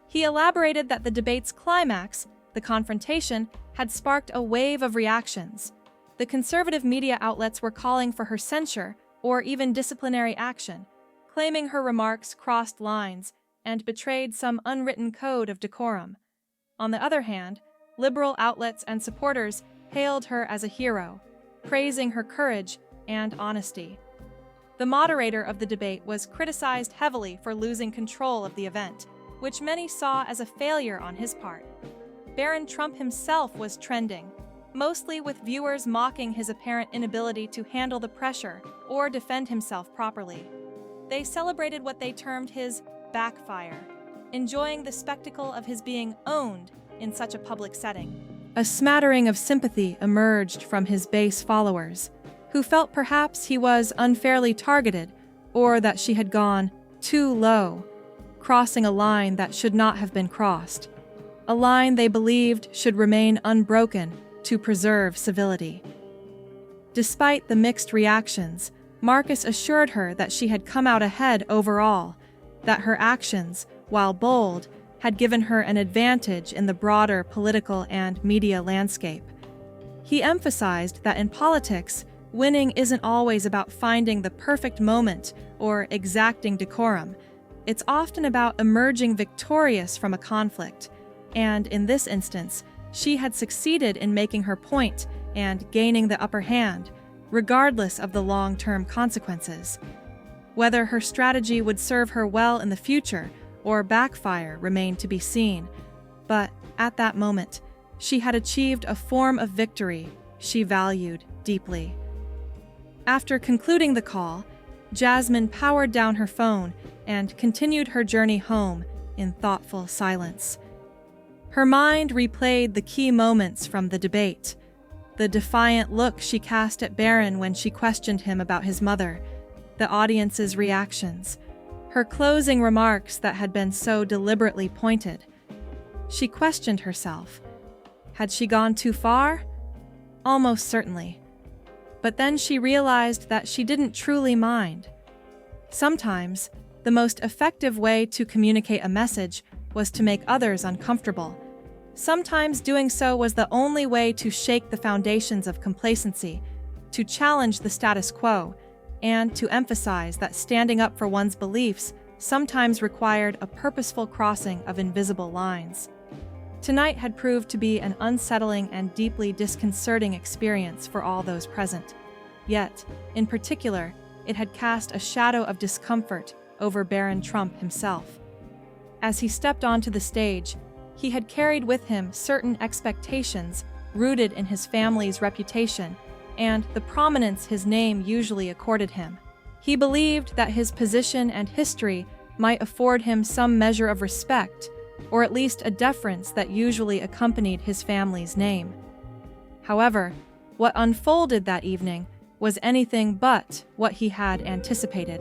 He elaborated that the debate's climax, the confrontation, had sparked a wave of reactions. The conservative media outlets were calling for her censure or even disciplinary action, claiming her remarks crossed lines and betrayed some unwritten code of decorum. On the other hand, liberal outlets and supporters hailed her as a hero, praising her courage and honesty. The moderator of the debate was criticized heavily for losing control of the event, which many saw as a failure on his part. Barron Trump himself was trending, mostly with viewers mocking his apparent inability to handle the pressure or defend himself properly. They celebrated what they termed his backfire, enjoying the spectacle of his being owned in such a public setting. A smattering of sympathy emerged from his base followers, who felt perhaps he was unfairly targeted or that she had gone too low, crossing a line that should not have been crossed, a line they believed should remain unbroken to preserve civility. Despite the mixed reactions, Marcus assured her that she had come out ahead overall, that her actions, while bold, had given her an advantage in the broader political and media landscape. He emphasized that in politics, winning isn't always about finding the perfect moment or exacting decorum. It's often about emerging victorious from a conflict, and in this instance, she had succeeded in making her point and gaining the upper hand, regardless of the long-term consequences. Whether her strategy would serve her well in the future or backfire remained to be seen, but at that moment, she had achieved a form of victory she valued deeply. After concluding the call, Jasmine powered down her phone and continued her journey home in thoughtful silence. Her mind replayed the key moments from the debate, the defiant look she cast at Barron when she questioned him about his mother, the audience's reactions, her closing remarks that had been so deliberately pointed. She questioned herself. Had she gone too far? Almost certainly. But then she realized that she didn't truly mind. Sometimes, the most effective way to communicate a message was to make others uncomfortable. Sometimes doing so was the only way to shake the foundations of complacency, to challenge the status quo, and to emphasize that standing up for one's beliefs sometimes required a purposeful crossing of invisible lines. Tonight had proved to be an unsettling and deeply disconcerting experience for all those present. Yet, in particular, it had cast a shadow of discomfort over Barron Trump himself. As he stepped onto the stage, he had carried with him certain expectations rooted in his family's reputation and the prominence his name usually accorded him. He believed that his position and history might afford him some measure of respect, or at least a deference that usually accompanied his family's name. However, what unfolded that evening was anything but what he had anticipated.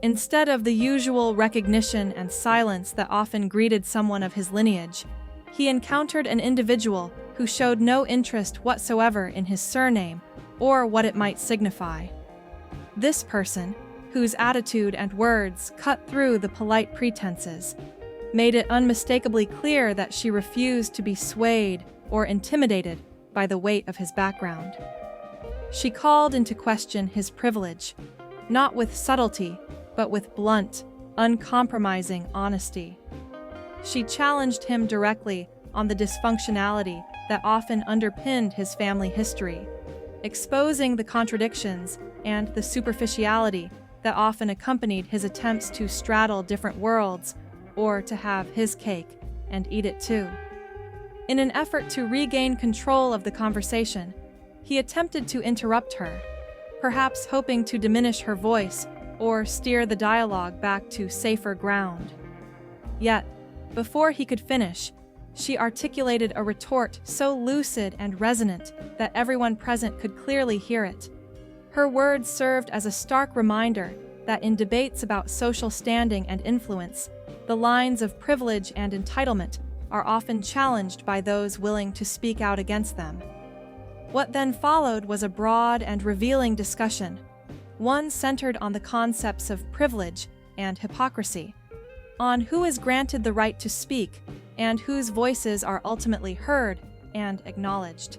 Instead of the usual recognition and silence that often greeted someone of his lineage, he encountered an individual who showed no interest whatsoever in his surname or what it might signify. This person, whose attitude and words cut through the polite pretenses, made it unmistakably clear that she refused to be swayed or intimidated by the weight of his background. She called into question his privilege, not with subtlety, but with blunt, uncompromising honesty. She challenged him directly on the dysfunctionality that often underpinned his family history, exposing the contradictions and the superficiality that often accompanied his attempts to straddle different worlds or to have his cake and eat it too. In an effort to regain control of the conversation, he attempted to interrupt her, perhaps hoping to diminish her voice or steer the dialogue back to safer ground. Yet, before he could finish, she articulated a retort so lucid and resonant that everyone present could clearly hear it. Her words served as a stark reminder that in debates about social standing and influence, the lines of privilege and entitlement are often challenged by those willing to speak out against them. What then followed was a broad and revealing discussion, one centered on the concepts of privilege and hypocrisy, on who is granted the right to speak and whose voices are ultimately heard and acknowledged.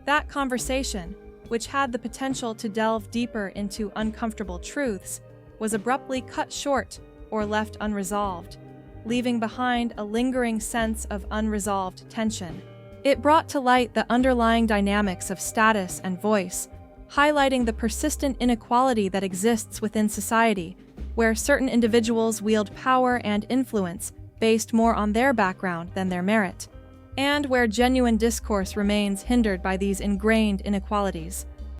That conversation, which had the potential to delve deeper into uncomfortable truths, was abruptly cut short or left unresolved, leaving behind a lingering sense of unresolved tension. It brought to light the underlying dynamics of status and voice, highlighting the persistent inequality that exists within society, where certain individuals wield power and influence based more on their background than their merit, and where genuine discourse remains hindered by these ingrained inequalities.